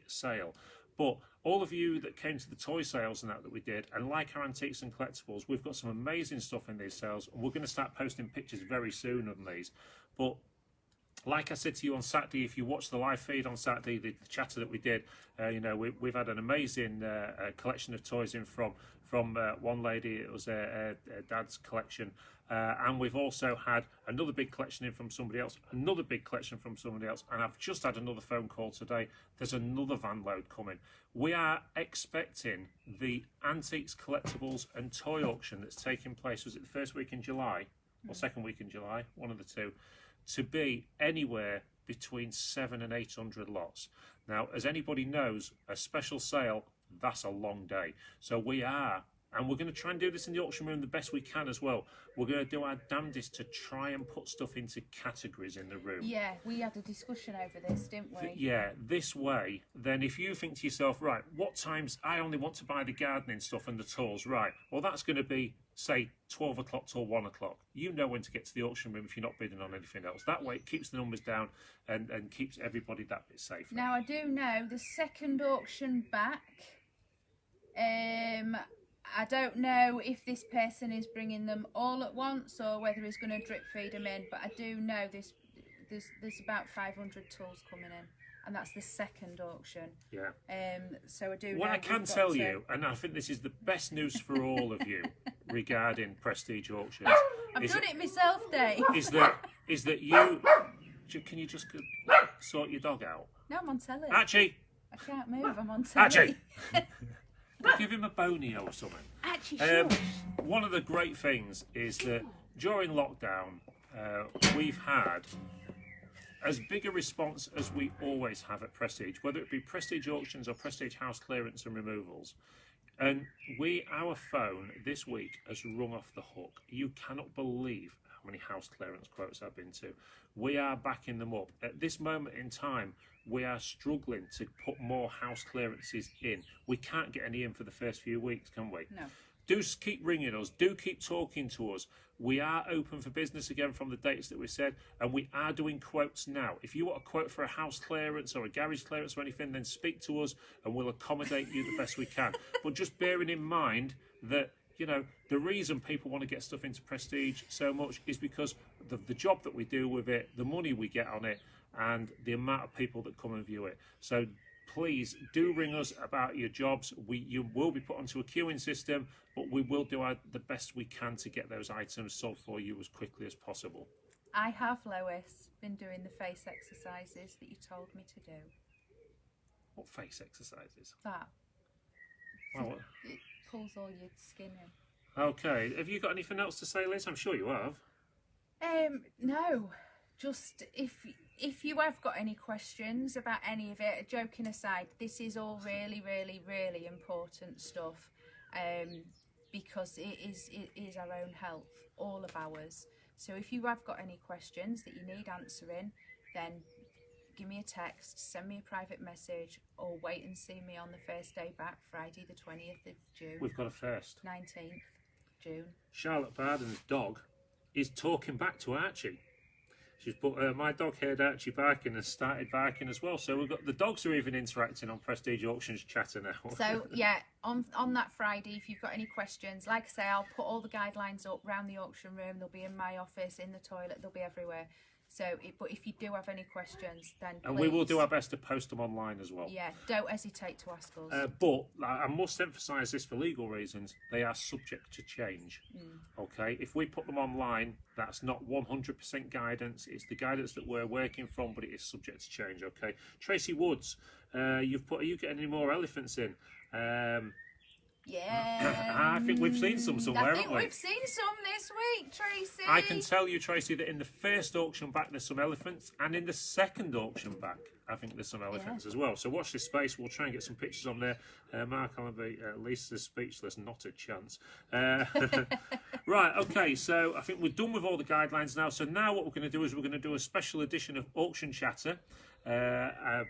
sale. But all of you that came to the toy sales and that we did, and like our antiques and collectibles, we've got some amazing stuff in these sales, and we're going to start posting pictures very soon on these. But like I said to you on Saturday, if you watch the live feed on Saturday, the chatter that we did, we've had an amazing collection of toys in from one lady. It was her dad's collection, and we've also had another big collection in from somebody else, another big collection from somebody else, and I've just had another phone call today. There's another van load coming. We are expecting the antiques, collectibles and toy auction that's taking place, was it the first week in July or second week in July, one of the two, to be anywhere between 700 and 800 lots. Now, as anybody knows, a special sale, that's a long day. So we are, and we're going to try and do this in the auction room the best we can as well. We're going to do our damnedest to try and put stuff into categories in the room. Yeah, we had a discussion over this, didn't we? Yeah, this way, then if you think to yourself, right, what times I only want to buy the gardening stuff and the tools, right, well, that's going to be, say, 12 o'clock till 1 o'clock. You know when to get to the auction room if you're not bidding on anything else. That way it keeps the numbers down and keeps everybody that bit safer. Now, I do know the second auction back, I don't know if this person is bringing them all at once or whether he's going to drip feed them in, but I do know there's about 500 tools coming in, and that's the second auction. Yeah. So I do. What know I can tell you, and I think this is the best news for all of you regarding prestige auctions. I've done it myself, Dave. Is that you? Can you just sort your dog out? No, I'm on telly. Archie. I can't move. I'm on telly. Archie. Give him a bonio or something. Actually, sure. One of the great things is that during lockdown, we've had as big a response as we always have at Prestige, whether it be Prestige auctions or Prestige house clearance and removals. And our phone this week has rung off the hook. You cannot believe how many house clearance quotes I've been to. We are backing them up. At this moment in time, we are struggling to put more house clearances in. We can't get any in for the first few weeks, can we? No. Do keep ringing us. Do keep talking to us. We are open for business again from the dates that we said, and we are doing quotes now. If you want a quote for a house clearance or a garage clearance or anything, then speak to us and we'll accommodate you the best we can. But just bearing in mind that, you know, the reason people want to get stuff into Prestige so much is because of the job that we do with it, the money we get on it, and the amount of people that come and view it. So please do ring us about your jobs. You will be put onto a queuing system, but we will do the best we can to get those items sold for you as quickly as possible. I have, Lois, been doing the face exercises that you told me to do. What face exercises? That. Well, It pulls all your skin in. okay. Have you got anything else to say, Liz? I'm sure you have. No. Just if you have got any questions about any of it, joking aside, this is all really, really, really important stuff, because it is our own health, all of ours. So if you have got any questions that you need answering, then give me a text, send me a private message, or wait and see me on the first day back, Friday the 20th of June. We've got a first. 19th June. Charlotte Barden's dog is talking back to Archie. She's put my dog heard Archie barking and started barking as well. So we've got the dogs are even interacting on Prestige Auctions chatter now. So yeah, on that Friday, if you've got any questions, like I say, I'll put all the guidelines up around the auction room. They'll be in my office, in the toilet, they'll be everywhere. So, but if you do have any questions, then and please, we will do our best to post them online as well. Yeah, don't hesitate to ask us. But I must emphasise this for legal reasons. They are subject to change. Okay, if we put them online, that's not 100% guidance. It's the guidance that we're working from, but it is subject to change. Okay, Tracy Woods, you've put. Are you getting any more elephants in? Yeah. I think we've seen some somewhere, I think haven't we? we've seen some this week, Tracy. I can tell you, Tracy, that in the first auction back there's some elephants, and in the second auction back I think there's some elephants as well. So watch this space. We'll try and get some pictures on there. Mark Allenby, Lisa's speechless, not a chance. Right, okay, so I think we're done with all the guidelines now. So now what we're going to do is we're going to do a special edition of Auction Chatter.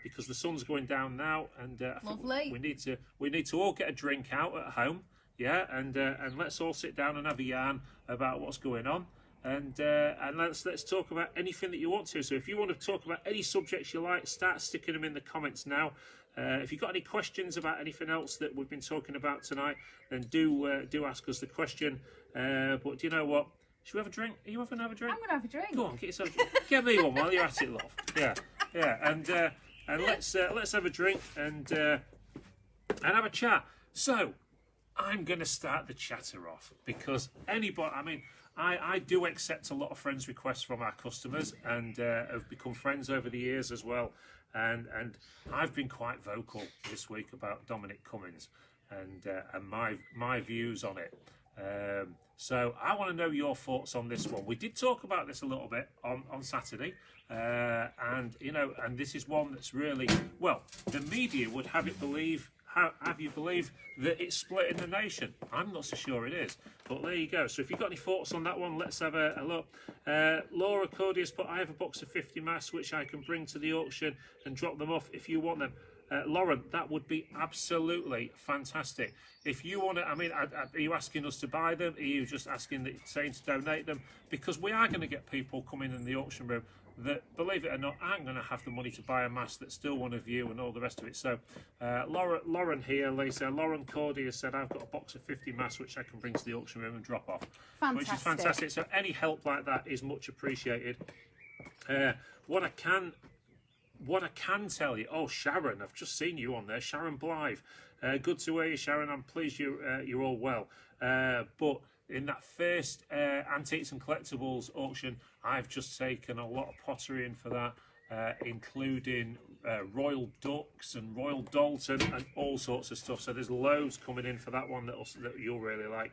Because the sun's going down now, and I think we need to all get a drink out at home, yeah, and let's all sit down and have a yarn about what's going on. and let's talk about anything that you want to. So if you want to talk about any subjects you like, start sticking them in the comments now. If you've got any questions about anything else that we've been talking about tonight, then do ask us the question. But do you know what? Should we have a drink? Are you having a drink? I'm going to have a drink. Go on, get yourself a drink. Get me one while you're at it, love. Yeah, and let's have a drink and have a chat. So I'm going to start the chatter off because anybody. I mean, I do accept a lot of friends' requests from our customers and have become friends over the years as well. And I've been quite vocal this week about Dominic Cummings and my views on it. So I want to know your thoughts on this one. We did talk about this a little bit on Saturday, and this is one that's really, well, the media would have you believe that it's splitting the nation. I'm not so sure it is, but there you go. So if you've got any thoughts on that one, let's have a look. Laura Cody has put, I have a box of 50 masks which I can bring to the auction and drop them off if you want them. Lauren, that would be absolutely fantastic. If you want to, I mean, are you asking us to buy them? Are you just saying to donate them? Because we are going to get people coming in the auction room that, believe it or not, aren't going to have the money to buy a mask that still want to view and all the rest of it. So, Lauren here, Lisa, Lauren Cordy has said, I've got a box of 50 masks which I can bring to the auction room and drop off. Fantastic. Which is fantastic. So any help like that is much appreciated. What I can tell you, oh, Sharon, I've just seen you on there, Sharon Blythe. Good to hear you, Sharon. I'm pleased you're all well. But in that first Antiques and Collectibles auction, I've just taken a lot of pottery in for that, including Royal Ducks and Royal Dalton and all sorts of stuff. So there's loads coming in for that one that you'll really like.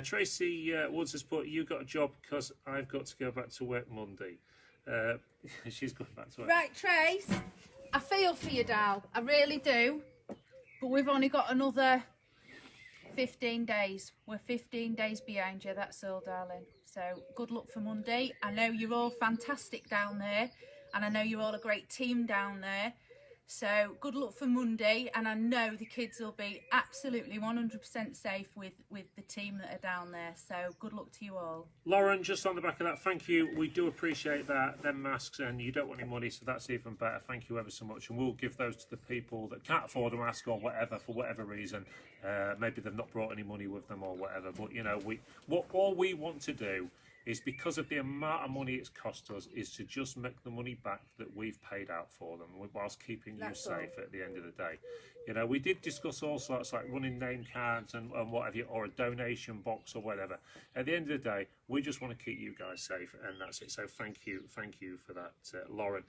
Tracy Woods has put, you got a job because I've got to go back to work Monday. She's going back to work. Right, Trace, I feel for you, Dal. I really do. But we've only got another 15 days. We're 15 days behind you, that's all, darling. So good luck for Monday. I know you're all fantastic down there, and I know you're all a great team down there. So good luck for Monday, and I know the kids will be absolutely 100% safe with the team that are down there. So good luck to you all. Lauren, just on the back of that, thank you. We do appreciate that, them masks, and you don't want any money, so that's even better. Thank you ever so much, and we'll give those to the people that can't afford a mask or whatever, for whatever reason. Maybe they've not brought any money with them or whatever, but you know, all we want to do is, because of the amount of money it's cost us, is to just make the money back that we've paid out for them whilst keeping you safe at the end of the day. You know, we did discuss all sorts, like running name cards and what have you, or a donation box or whatever. At the end of the day, we just want to keep you guys safe, and that's it. So thank you for that, Lauren.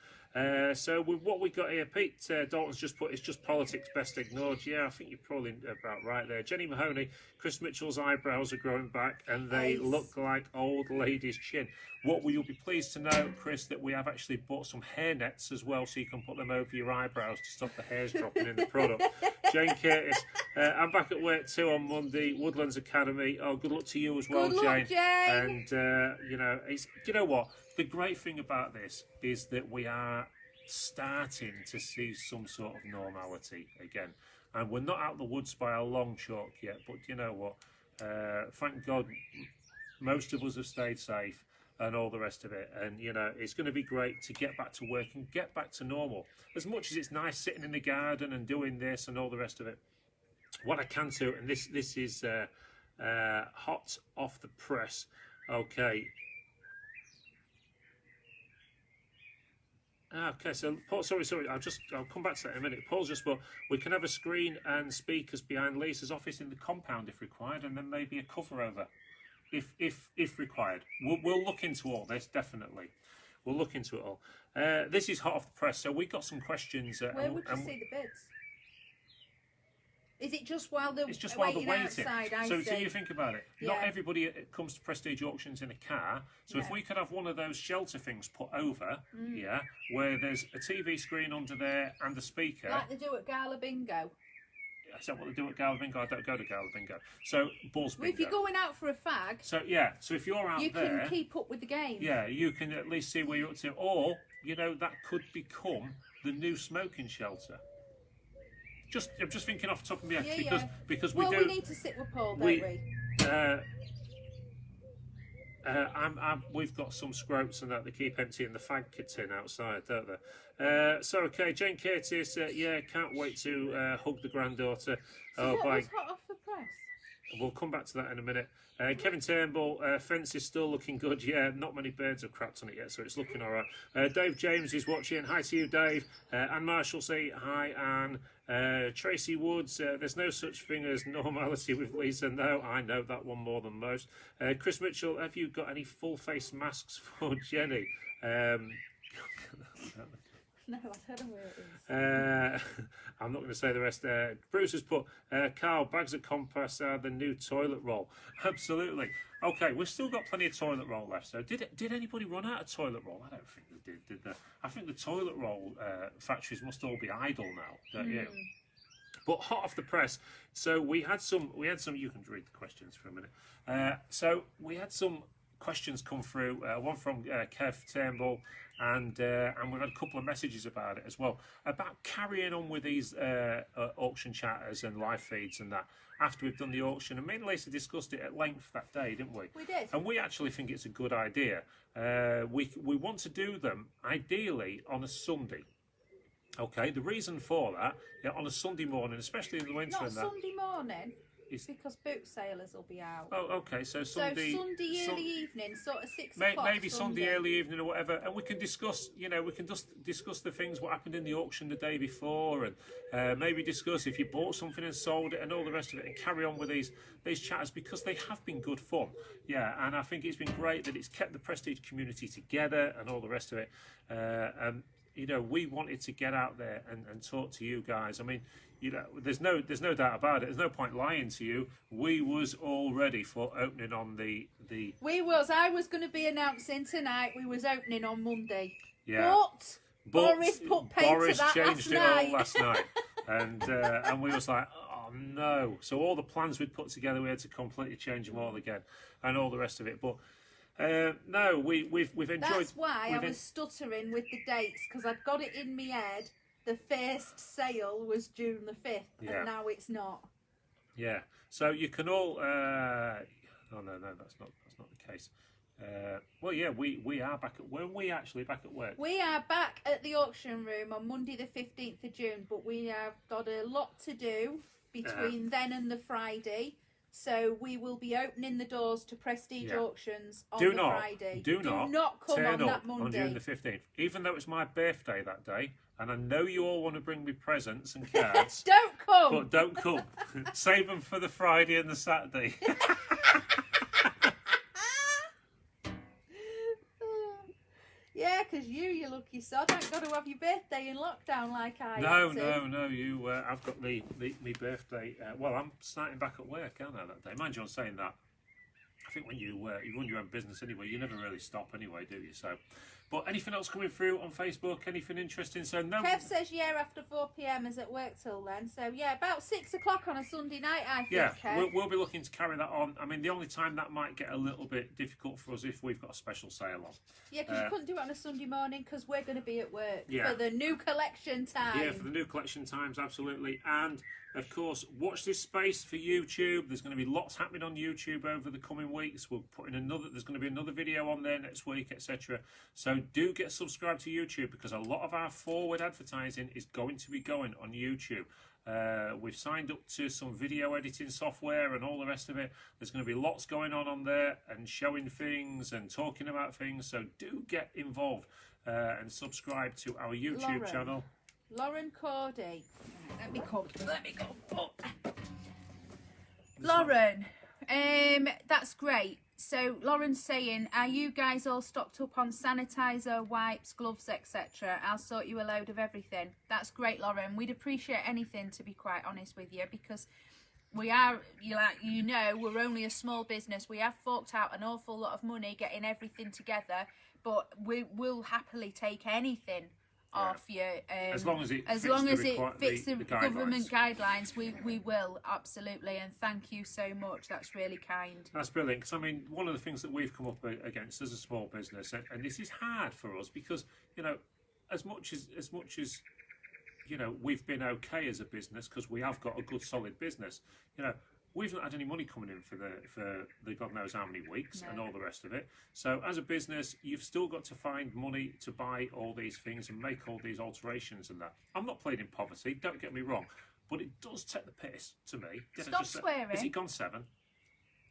So with what we got here, Pete Dalton's just put, it's just politics best ignored. Yeah, I think you're probably about right there. Jenny Mahoney, Chris Mitchell's eyebrows are growing back and they look like old lady's chin. What will you be pleased to know, Chris, that we have actually bought some hair nets as well, so you can put them over your eyebrows to stop the hairs dropping in the product. Jane Curtis, I'm back at work too on Monday, Woodlands Academy. Oh, good luck to you as well, Jane. And you know what? The great thing about this is that we are starting to see some sort of normality again. And we're not out of the woods by a long chalk yet, but you know what? Thank God most of us have stayed safe and all the rest of it. And, you know, it's going to be great to get back to work and get back to normal. As much as it's nice sitting in the garden and doing this and all the rest of it, what I can do, and this is hot off the press, okay. Okay, so Paul, sorry, I'll come back to that in a minute. Paul's just put, we can have a screen and speakers behind Lisa's office in the compound if required, and then maybe a cover over, if required. We'll look into all this, definitely. We'll look into it all. This is hot off the press, so we got some questions. Where would you see the bids? Is it just while they're waiting? Outside, so you think about it. Yeah. Not everybody comes to Prestige Auctions in a car. So if we could have one of those shelter things put over, where there's a TV screen under there and a speaker. Like they do at Gala Bingo. Is that what they do at Gala Bingo? I don't go to Gala Bingo. So Buzz Bingo. Well, if you're going out for a fag. So yeah. So if you're out there, you can keep up with the game. Yeah, you can at least see where you're up to, or you know that could become the new smoking shelter. I'm just thinking off the top of my head because we do. We need to sit with Paul, don't we? We've got some scroats and that they keep emptying the fag tin outside, don't they? So okay, Jane Curtis, yeah, can't wait to hug the granddaughter. So what was hot off the press? We'll come back to that in a minute. Kevin Turnbull, fence is still looking good. Yeah, not many birds have crapped on it yet, so it's looking all right. Dave James is watching. Hi to you, Dave. Anne Marshall say hi, Anne. Tracy Woods, there's no such thing as normality with Lisa. No, I know that one more than most. Chris Mitchell, have you got any full face masks for Jenny? No, I don't know where it is. I'm not going to say the rest. Bruce has put, Carl, bags of compost are the new toilet roll. Absolutely. Okay, we've still got plenty of toilet roll left. So did anybody run out of toilet roll? I don't think they did they? I think the toilet roll factories must all be idle now, don't you? But hot off the press, so we had some. You can read the questions for a minute. So we had some questions come through. One from Kev Turnbull, and we've had a couple of messages about it as well, about carrying on with these auction chatters and live feeds and that after we've done the auction. And me and Lisa discussed it at length that day, didn't we? We did. And we actually think it's a good idea. We want to do them ideally on a Sunday. Okay, the reason for that, on a Sunday morning, especially in the winter, Not and that. Sunday morning. Because boot sailors will be out. Oh, okay. So Sunday early evening, sort of 6 o'clock. Maybe Sunday early evening or whatever, and we can discuss. We can just discuss the things what happened in the auction the day before, and maybe discuss if you bought something and sold it and all the rest of it, and carry on with these chatters because they have been good fun. Yeah, and I think it's been great that it's kept the Prestige community together and all the rest of it. And we wanted to get out there and talk to you guys. I mean, there's no doubt about it. There's no point lying to you. We was all ready for opening on the. I was going to be announcing tonight. We was opening on Monday. Yeah. But Boris put paint to that changed last it all last night, and we was like, oh no. So all the plans we'd put together, we had to completely change them all again, and all the rest of it. But no, we've enjoyed. That's why I was stuttering with the dates, because I'd got it in my head. The first sale was June the 5th, and now it's not. Yeah. So you can all. Oh no, that's not the case. Well, yeah, we are back at. When we actually back at work? We are back at the auction room on Monday the 15th of June, but we have got a lot to do between then and the Friday. So we will be opening the doors to Prestige Auctions on Friday. Do not come turn on up that Monday. On June the 15th. Even though it's my birthday that day, and I know you all want to bring me presents and cards. Don't come! But don't come. Save them for the Friday and the Saturday. Yeah, because you lucky sod, ain't got to have your birthday in lockdown like I No. You. I've got my birthday. Well, I'm starting back at work, aren't I, that day? Mind you, on saying that, I think when you run your own business anyway, you never really stop anyway, do you? So, but anything else coming through on Facebook? Anything interesting? So no. Kev says after 4 p.m. is at work till then. So yeah, about 6 o'clock on a Sunday night, I think. Yeah, Kev. we'll be looking to carry that on. I mean, the only time that might get a little bit difficult for us if we've got a special sale on. Yeah, because you couldn't do it on a Sunday morning because we're going to be at work for the new collection time. Yeah, for the new collection times, absolutely. And of course, watch this space for YouTube. There's going to be lots happening on YouTube over the coming weeks. We'll put in there's going to be another video on there next week, etc. So do get subscribed to YouTube, because a lot of our forward advertising is going to be going on YouTube. We've signed up to some video editing software and all the rest of it. There's going to be lots going on there and showing things and talking about things. So do get involved and subscribe to our YouTube channel. Lauren Cordy. Let me go. Oh. Lauren, that's great. So Lauren's saying, are you guys all stocked up on sanitizer, wipes, gloves, etc.? I'll sort you a load of everything. That's great, Lauren. We'd appreciate anything, to be quite honest with you, because we are, we're only a small business. We have forked out an awful lot of money getting everything together, but we will happily take anything off you, as long as it fits the government guidelines. We will, absolutely, and thank you so much. That's really kind. That's brilliant, because I mean, one of the things that we've come up against as a small business, and this is hard for us, because as much as we've been okay as a business, because we have got a good solid business, we've not had any money coming in for the God knows how many weeks and all the rest of it. So as a business, you've still got to find money to buy all these things and make all these alterations and that. I'm not playing in poverty, don't get me wrong, but it does take the piss to me. Stop swearing. Has it gone 7?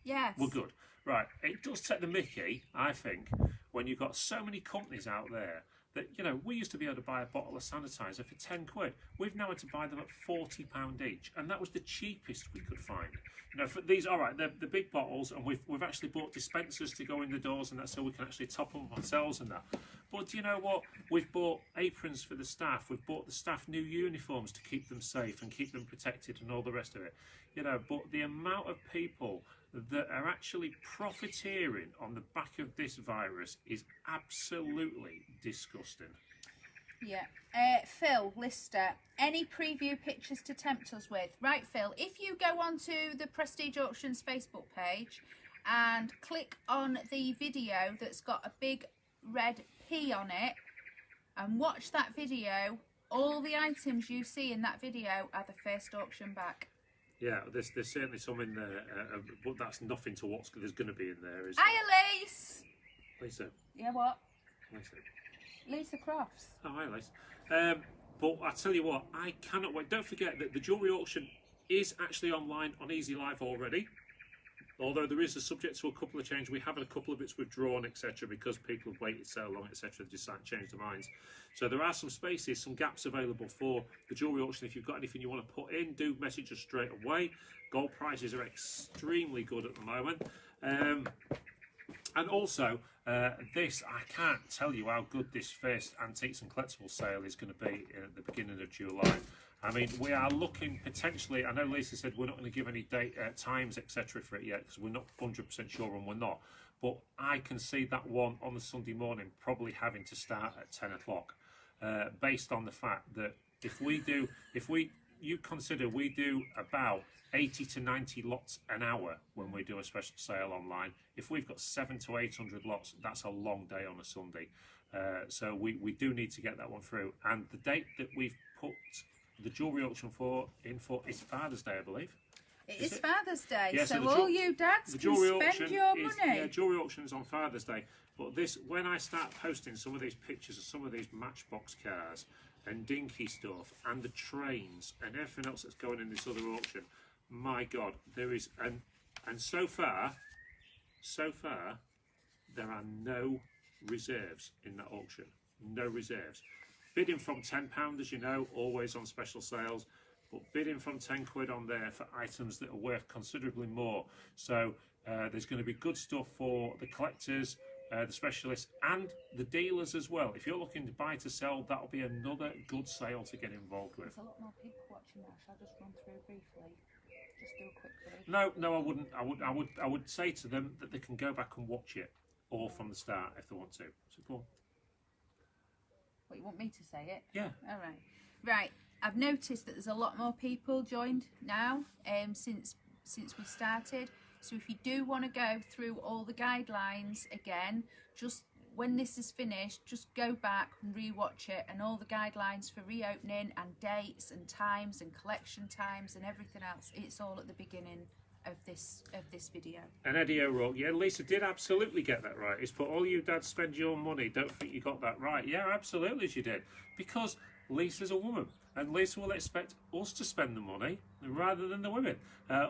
Yes. Well, good. Right, it does take the mickey, I think, when you've got so many companies out there that, you know, we used to be able to buy a bottle of sanitizer for 10 quid. We've now had to buy them at £40 each, and that was the cheapest we could find. You know, for these, all right, the big bottles, and we've actually bought dispensers to go in the doors, and that's so we can actually top them ourselves and that. But do you know what? We've bought aprons for the staff. We've bought the staff new uniforms to keep them safe and keep them protected and all the rest of it. You know, but the amount of people that are actually profiteering on the back of this virus is absolutely disgusting. Yeah. Phil Lister, any preview pictures to tempt us with? Right, Phil, if you go onto the Prestige Auctions Facebook page and click on the video that's got a big red P on it and watch that video, all the items you see in that video are the first auction back. Yeah, there's certainly some in there, but that's nothing to what there's going to be in there. Is Hiya, Lise! Lisa? Yeah, what? Lisa? Lisa Crofts. Oh, hi, Lisa. But I tell you what, I cannot wait. Don't forget that the jewellery auction is actually online on Easy Live already. Although there is a subject to a couple of changes. We have had a couple of bits withdrawn, etc., because people have waited so long, etc., they decided to change their minds. So there are some spaces, some gaps available for the jewellery auction. If you've got anything you want to put in, do message us straight away. Gold prices are extremely good at the moment. And also, this, I can't tell you how good this first Antiques and Collectibles sale is going to be at the beginning of July. I mean, we are looking potentially, I know Lisa said we're not going to give any date, times, etc. for it yet, because we're not 100% sure and we're not. But I can see that one on the Sunday morning probably having to start at 10 o'clock, based on the fact that you consider we do about 80 to 90 lots an hour when we do a special sale online. If we've got 700 to 800 lots, that's a long day on a Sunday. So we do need to get that one through. And the date that we've put the jewellery auction for is Father's Day, I believe. It is Father's Day, Yeah, so all you dads can spend your money. Yeah, jewellery auction's on Father's Day. But this, when I start posting some of these pictures of some of these Matchbox cars and dinky stuff and the trains and everything else that's going in this other auction, my God, there is, and so far, there are no reserves in that auction. No reserves. Bidding from £10, as you know, always on special sales, but bidding from 10 quid on there for items that are worth considerably more. So there's going to be good stuff for the collectors, the specialists, and the dealers as well. If you're looking to buy to sell, that'll be another good sale to get involved with. There's a lot more people watching now. Shall I just run through briefly? Just do a quick brief. No, I wouldn't. I would say to them that they can go back and watch it all from the start if they want to. So go on. What, you want me to say it? Yeah. All right. Right. I've noticed that there's a lot more people joined now since we started. So if you do want to go through all the guidelines again, just when this is finished, just go back and re-watch it, and all the guidelines for reopening and dates and times and collection times and everything else. It's all at the beginning of this video. And Eddie O'Rourke, yeah, Lisa did absolutely get that right. It's put all you dads spend your money. Don't think you got that right. Yeah, absolutely she did. Because Lisa's a woman, and Lisa will expect us to spend the money rather than the women,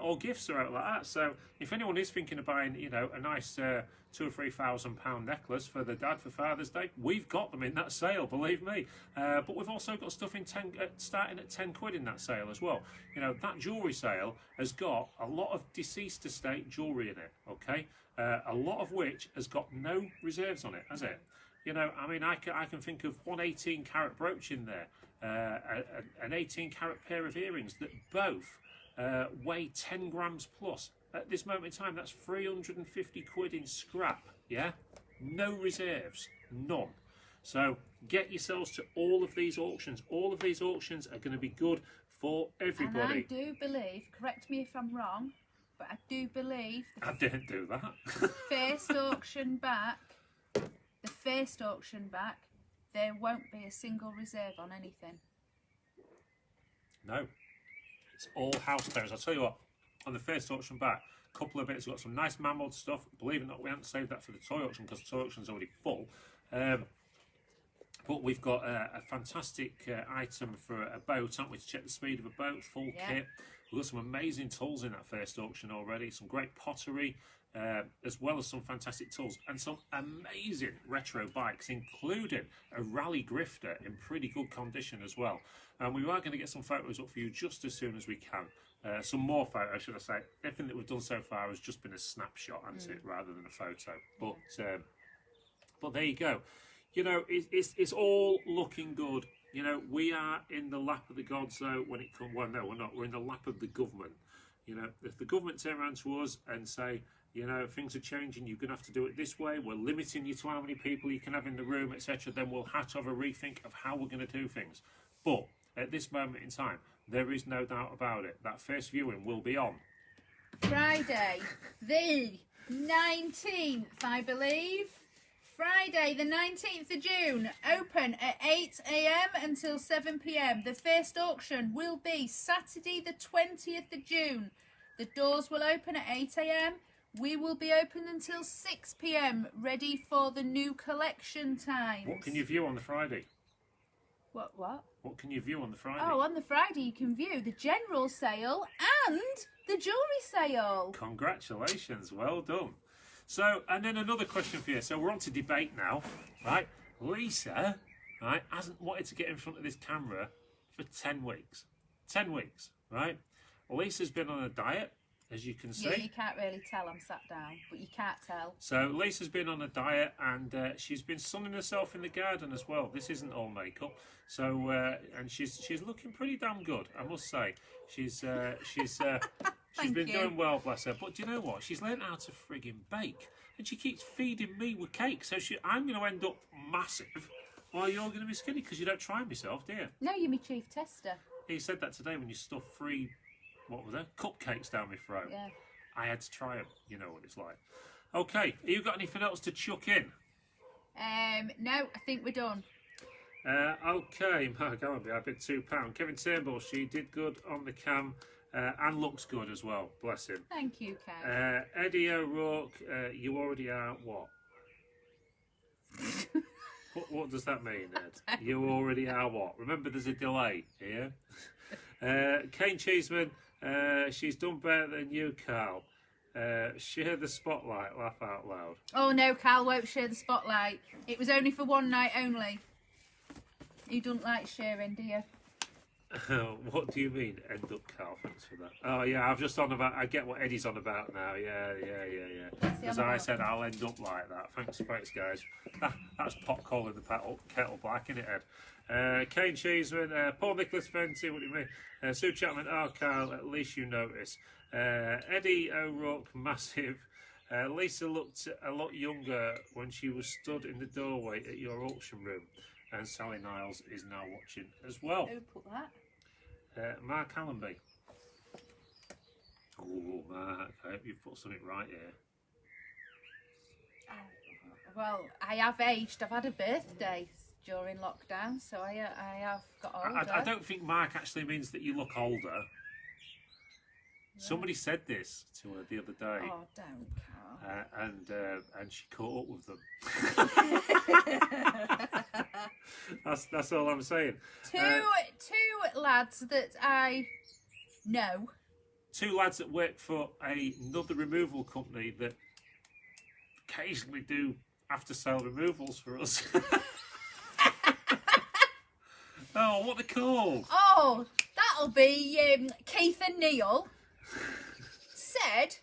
or gifts are out like that. So if anyone is thinking of buying, you know, a nice £2,000 or £3,000 necklace for the dad for Father's Day, we've got them in that sale, believe me. But we've also got stuff in starting at 10 quid in that sale as well. You know, that jewellery sale has got a lot of deceased estate jewellery in it. Okay, a lot of which has got no reserves on it, has it? You know, I mean, I can think of one 18-carat brooch in there, an 18-carat pair of earrings that both weigh 10 grams plus. At this moment in time, that's 350 quid in scrap, yeah? No reserves, none. So get yourselves to all of these auctions. All of these auctions are going to be good for everybody. And I do believe, correct me if I'm wrong, but I do believe I didn't do that. the first auction back, there won't be a single reserve on anything. No. It's all house clearance. I'll tell you what, on the first auction back, a couple of bits. We've got some nice mammoth stuff. Believe it or not, we haven't saved that for the toy auction because the toy auction's already full. But we've got a fantastic item for a boat, haven't we, to check the speed of a boat, full kit. We've got some amazing tools in that first auction already, some great pottery, as well as some fantastic tools and some amazing retro bikes, including a rally grifter in pretty good condition as well. And we are going to get some photos up for you just as soon as we can. Some more photos, should I say. Everything that we've done so far has just been a snapshot, hasn't it, rather than a photo. But there you go. You know, it's all looking good. You know, we are in the lap of the gods, though, when it comes... Well, no, we're not. We're in the lap of the government. You know, if the government turn around to us and say, you know, things are changing, you're going to have to do it this way, we're limiting you to how many people you can have in the room, etc., then we'll have to have a rethink of how we're going to do things. But at this moment in time, there is no doubt about it. That first viewing will be on Friday, the 19th, I believe. Friday, the 19th of June, open at 8 AM until 7 PM. The first auction will be Saturday, the 20th of June. The doors will open at 8 AM. We will be open until 6 PM, ready for the new collection times. What can you view on the Friday? What? What can you view on the Friday? Oh, on the Friday you can view the general sale and the jewellery sale. Congratulations, well done. So, and then another question for you. So we're on to debate now, right? Lisa, right, hasn't wanted to get in front of this camera for 10 weeks. 10 weeks, right? Lisa's been on a diet, as you can see. Yeah, you can't really tell I'm sat down, but you can't tell. So Lisa's been on a diet and she's been sunning herself in the garden as well. This isn't all makeup. So, and she's looking pretty damn good, I must say. She's been doing well, bless her. But do you know what? She's learned how to frigging bake. And she keeps feeding me with cake. So I'm going to end up massive while you're going to be skinny because you don't try myself, do you? No, you're my chief tester. You said that today when you stuffed 3, what was that? Cupcakes down my throat. Yeah. I had to try them. You know what it's like. Okay, have you got anything else to chuck in? No, I think we're done. Okay, Mark Allenby, I bid £2. Kevin Turnbull, she did good on the cam and looks good as well, bless him. Thank you, Kev. Eddie O'Rourke, you already are what? What does that mean, Ed? You already are what? Remember, there's a delay here. Kane Cheeseman, she's done better than you, Carl. Share the spotlight, laugh out loud. Oh no, Carl won't share the spotlight. It was only for one night only. You don't like sharing, do you? What do you mean, end up, Carl? Thanks for that. Oh yeah, I've just on about. I get what Eddie's on about now. Yeah. Because I said I'll end up like that. Thanks, guys. That's pot calling the kettle black, isn't it, Ed? Kane Cheeseman, Paul Nicholas Fenty. What do you mean? Sue Chapman. Oh, Carl, at least you notice. Eddie O'Rourke, massive. Lisa looked a lot younger when she was stood in the doorway at your auction room. And Sally Niles is now watching as well. Who put that? Mark Allenby. Oh, Mark, I hope you've put something right here. Well, I have aged. I've had a birthday during lockdown, so I have got older. I don't think Mark actually means that you look older. Yeah. Somebody said this to her the other day. Oh, don't, Carl. And she caught up with them. That's all I'm saying. Two lads that I know. 2 lads that work for another removal company that occasionally do after-sale removals for us. Oh, what are they called? Oh, that'll be Keith and Neil. Said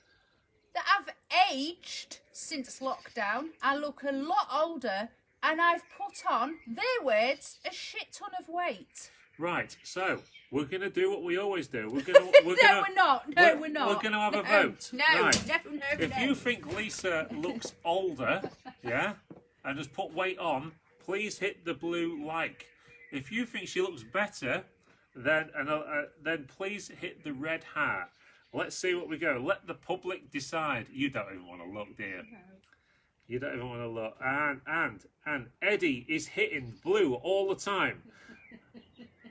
that I've aged since lockdown. I look a lot older. And I've put on, their words, a shit ton of weight. Right, so we're going to do what we always do. We're not. We're not. We're going to have a vote. No, right. no. If you think Lisa looks older, yeah, and has put weight on, please hit the blue like. If you think she looks better, then please hit the red heart. Let's see what we go. Let the public decide. You don't even want to look, do you? No. You don't even want to look. And Eddie is hitting blue all the time.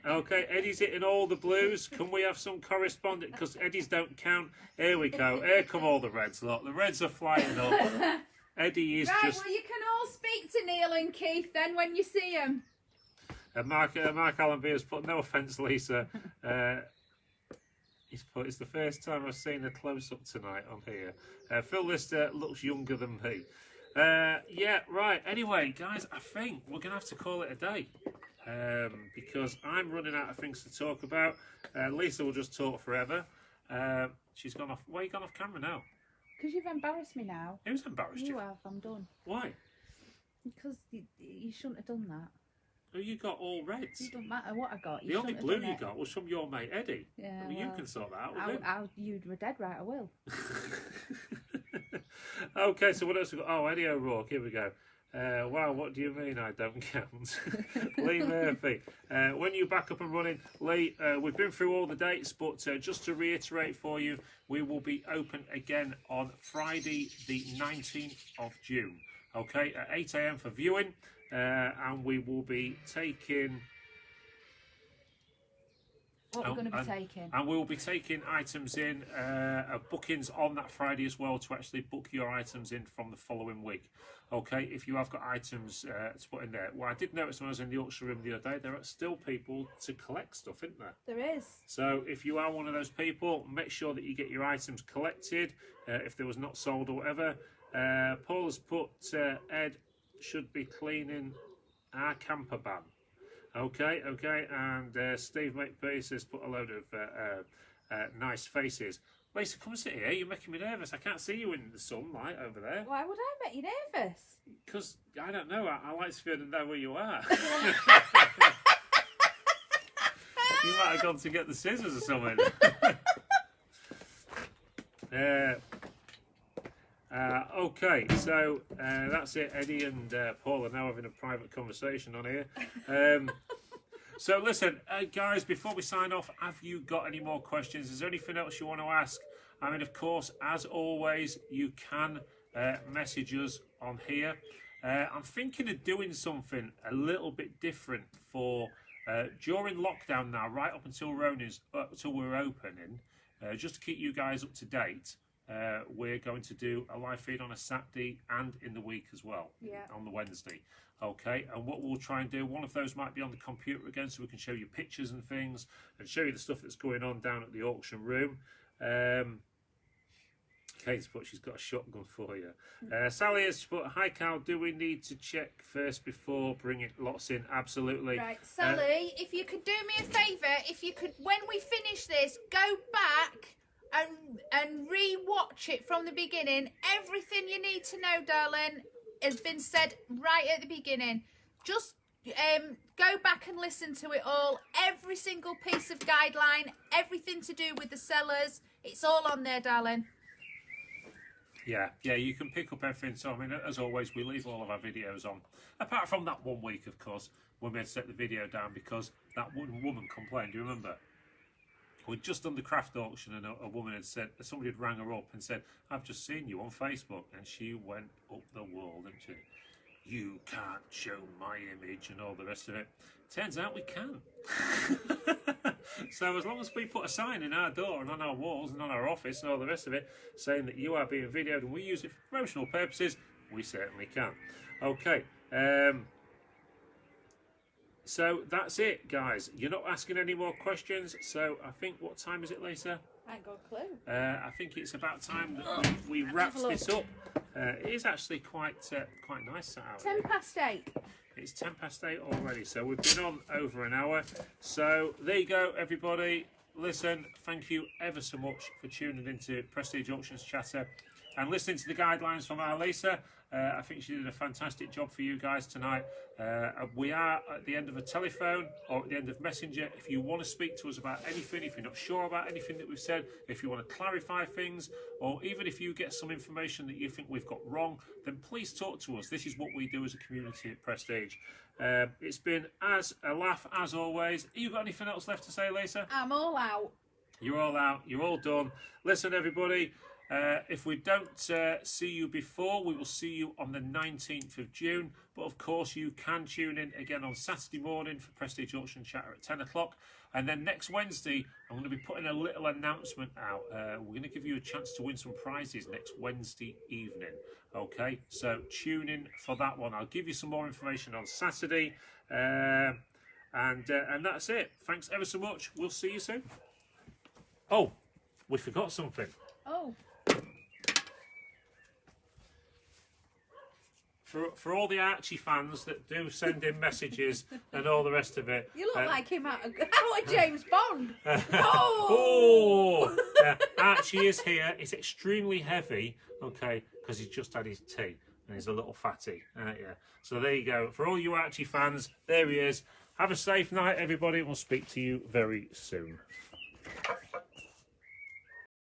Okay, Eddie's hitting all the blues. Can we have some correspondence? Because Eddie's don't count. Here we go. Here come all the reds. Look, the reds are flying up. Eddie is right, just... well, you can all speak to Neil and Keith then when you see them. Mark Allenby has put, no offence, Lisa. He's put, it's the first time I've seen a close-up tonight on here. Phil Lister looks younger than me. Yeah, right. Anyway, guys, I think we're going to have to call it a day. Because I'm running out of things to talk about. Lisa will just talk forever. She's gone off. Why are you gone off camera now? Because you've embarrassed me now. Who's embarrassed you? You have, I'm done. Why? Because you shouldn't have done that. Oh, you got all reds. It doesn't matter what I got. You The only shouldn't have blue done you it. got was from your mate Eddie. Yeah, well, you can sort that out with him. You were dead right, I will. Okay, so what else we got? Oh, Eddie O'Rourke, here we go. Wow, what do you mean I don't count? Lee Murphy. When you're back up and running, Lee, we've been through all the dates, but just to reiterate for you, we will be open again on Friday, the 19th of June. Okay, at 8 AM for viewing, and we will be taking... What we're going to be taking. And we will be taking items in, bookings on that Friday as well, to actually book your items in from the following week. Okay, if you have got items to put in there. Well, I did notice when I was in the auction room the other day, there are still people to collect stuff, isn't there? There is. So if you are one of those people, make sure that you get your items collected, if there was not sold or whatever. Paul has put, Ed should be cleaning our camper van. Okay, and Steve McBase has put a load of nice faces. Lisa, come and sit here. You're making me nervous. I can't see you in the sunlight over there. Why would I make you nervous? Because, I don't know, I like to feel to know where you are. You might have gone to get the scissors or something. Okay, so that's it. Eddie and Paul are now having a private conversation on here. So listen, guys, before we sign off, have you got any more questions? Is there anything else you want to ask? I mean, of course, as always, you can message us on here. I'm thinking of doing something a little bit different for during lockdown now, right up until until we're opening, just to keep you guys up to date. We're going to do a live feed on a Saturday and in the week as well, on the Wednesday. Okay, and what we'll try and do, one of those might be on the computer again, so we can show you pictures and things and show you the stuff that's going on down at the auction room. Kate's put she's got a shotgun for you. Sally has put, hi Cal, do we need to check first before bringing lots in? Absolutely. Right, Sally, if you could do me a favour, if you could, when we finish this, go back and re-watch it from the beginning. Everything you need to know, darling, has been said right at the beginning. Just go back and listen to it all. Every single piece of guideline, everything to do with the sellers, it's all on there, darling. Yeah, you can pick up everything. So, I mean, as always, we leave all of our videos on. Apart from that one week, of course, when we had to take the video down because that one woman complained. Do you remember? We'd just done the craft auction and a woman had said, somebody had rang her up and said, I've just seen you on Facebook. And she went up the wall, didn't she? You can't show my image and all the rest of it. Turns out we can. So as long as we put a sign in our door and on our walls and on our office and all the rest of it saying that you are being videoed and we use it for promotional purposes, we certainly can. Okay. So that's it, guys. You're not asking any more questions. So I think, what time is it, Lisa? I ain't got a clue. I think it's about time that we wrap this up. It is actually quite nice out. 8:10. It's 8:10 already, so we've been on over an hour. So there you go, everybody. Listen, thank you ever so much for tuning into Prestige Auctions Chatter and listening to the guidelines from our Lisa. I think she did a fantastic job for you guys tonight. We are at the end of a telephone or at the end of Messenger. If you want to speak to us about anything, if you're not sure about anything that we've said, if you want to clarify things, or even if you get some information that you think we've got wrong, then please talk to us. This is what we do as a community at Prestige. It's been as a laugh as always. You got anything else left to say, Lisa? I'm all out. You're all out. You're all done. Listen, everybody. If we don't see you before, we will see you on the 19th of June. But of course, you can tune in again on Saturday morning for Prestige Auction Chatter at 10 o'clock. And then next Wednesday, I'm going to be putting a little announcement out. We're going to give you a chance to win some prizes next Wednesday evening. Okay, so tune in for that one. I'll give you some more information on Saturday. And that's it. Thanks ever so much. We'll see you soon. Oh, we forgot something. Oh. For all the Archie fans that do send in messages and all the rest of it. You look like him out of James Bond. Oh! Archie is here. It's extremely heavy, okay, because he's just had his tea and he's a little fatty. Yeah. So there you go. For all you Archie fans, there he is. Have a safe night, everybody. We'll speak to you very soon.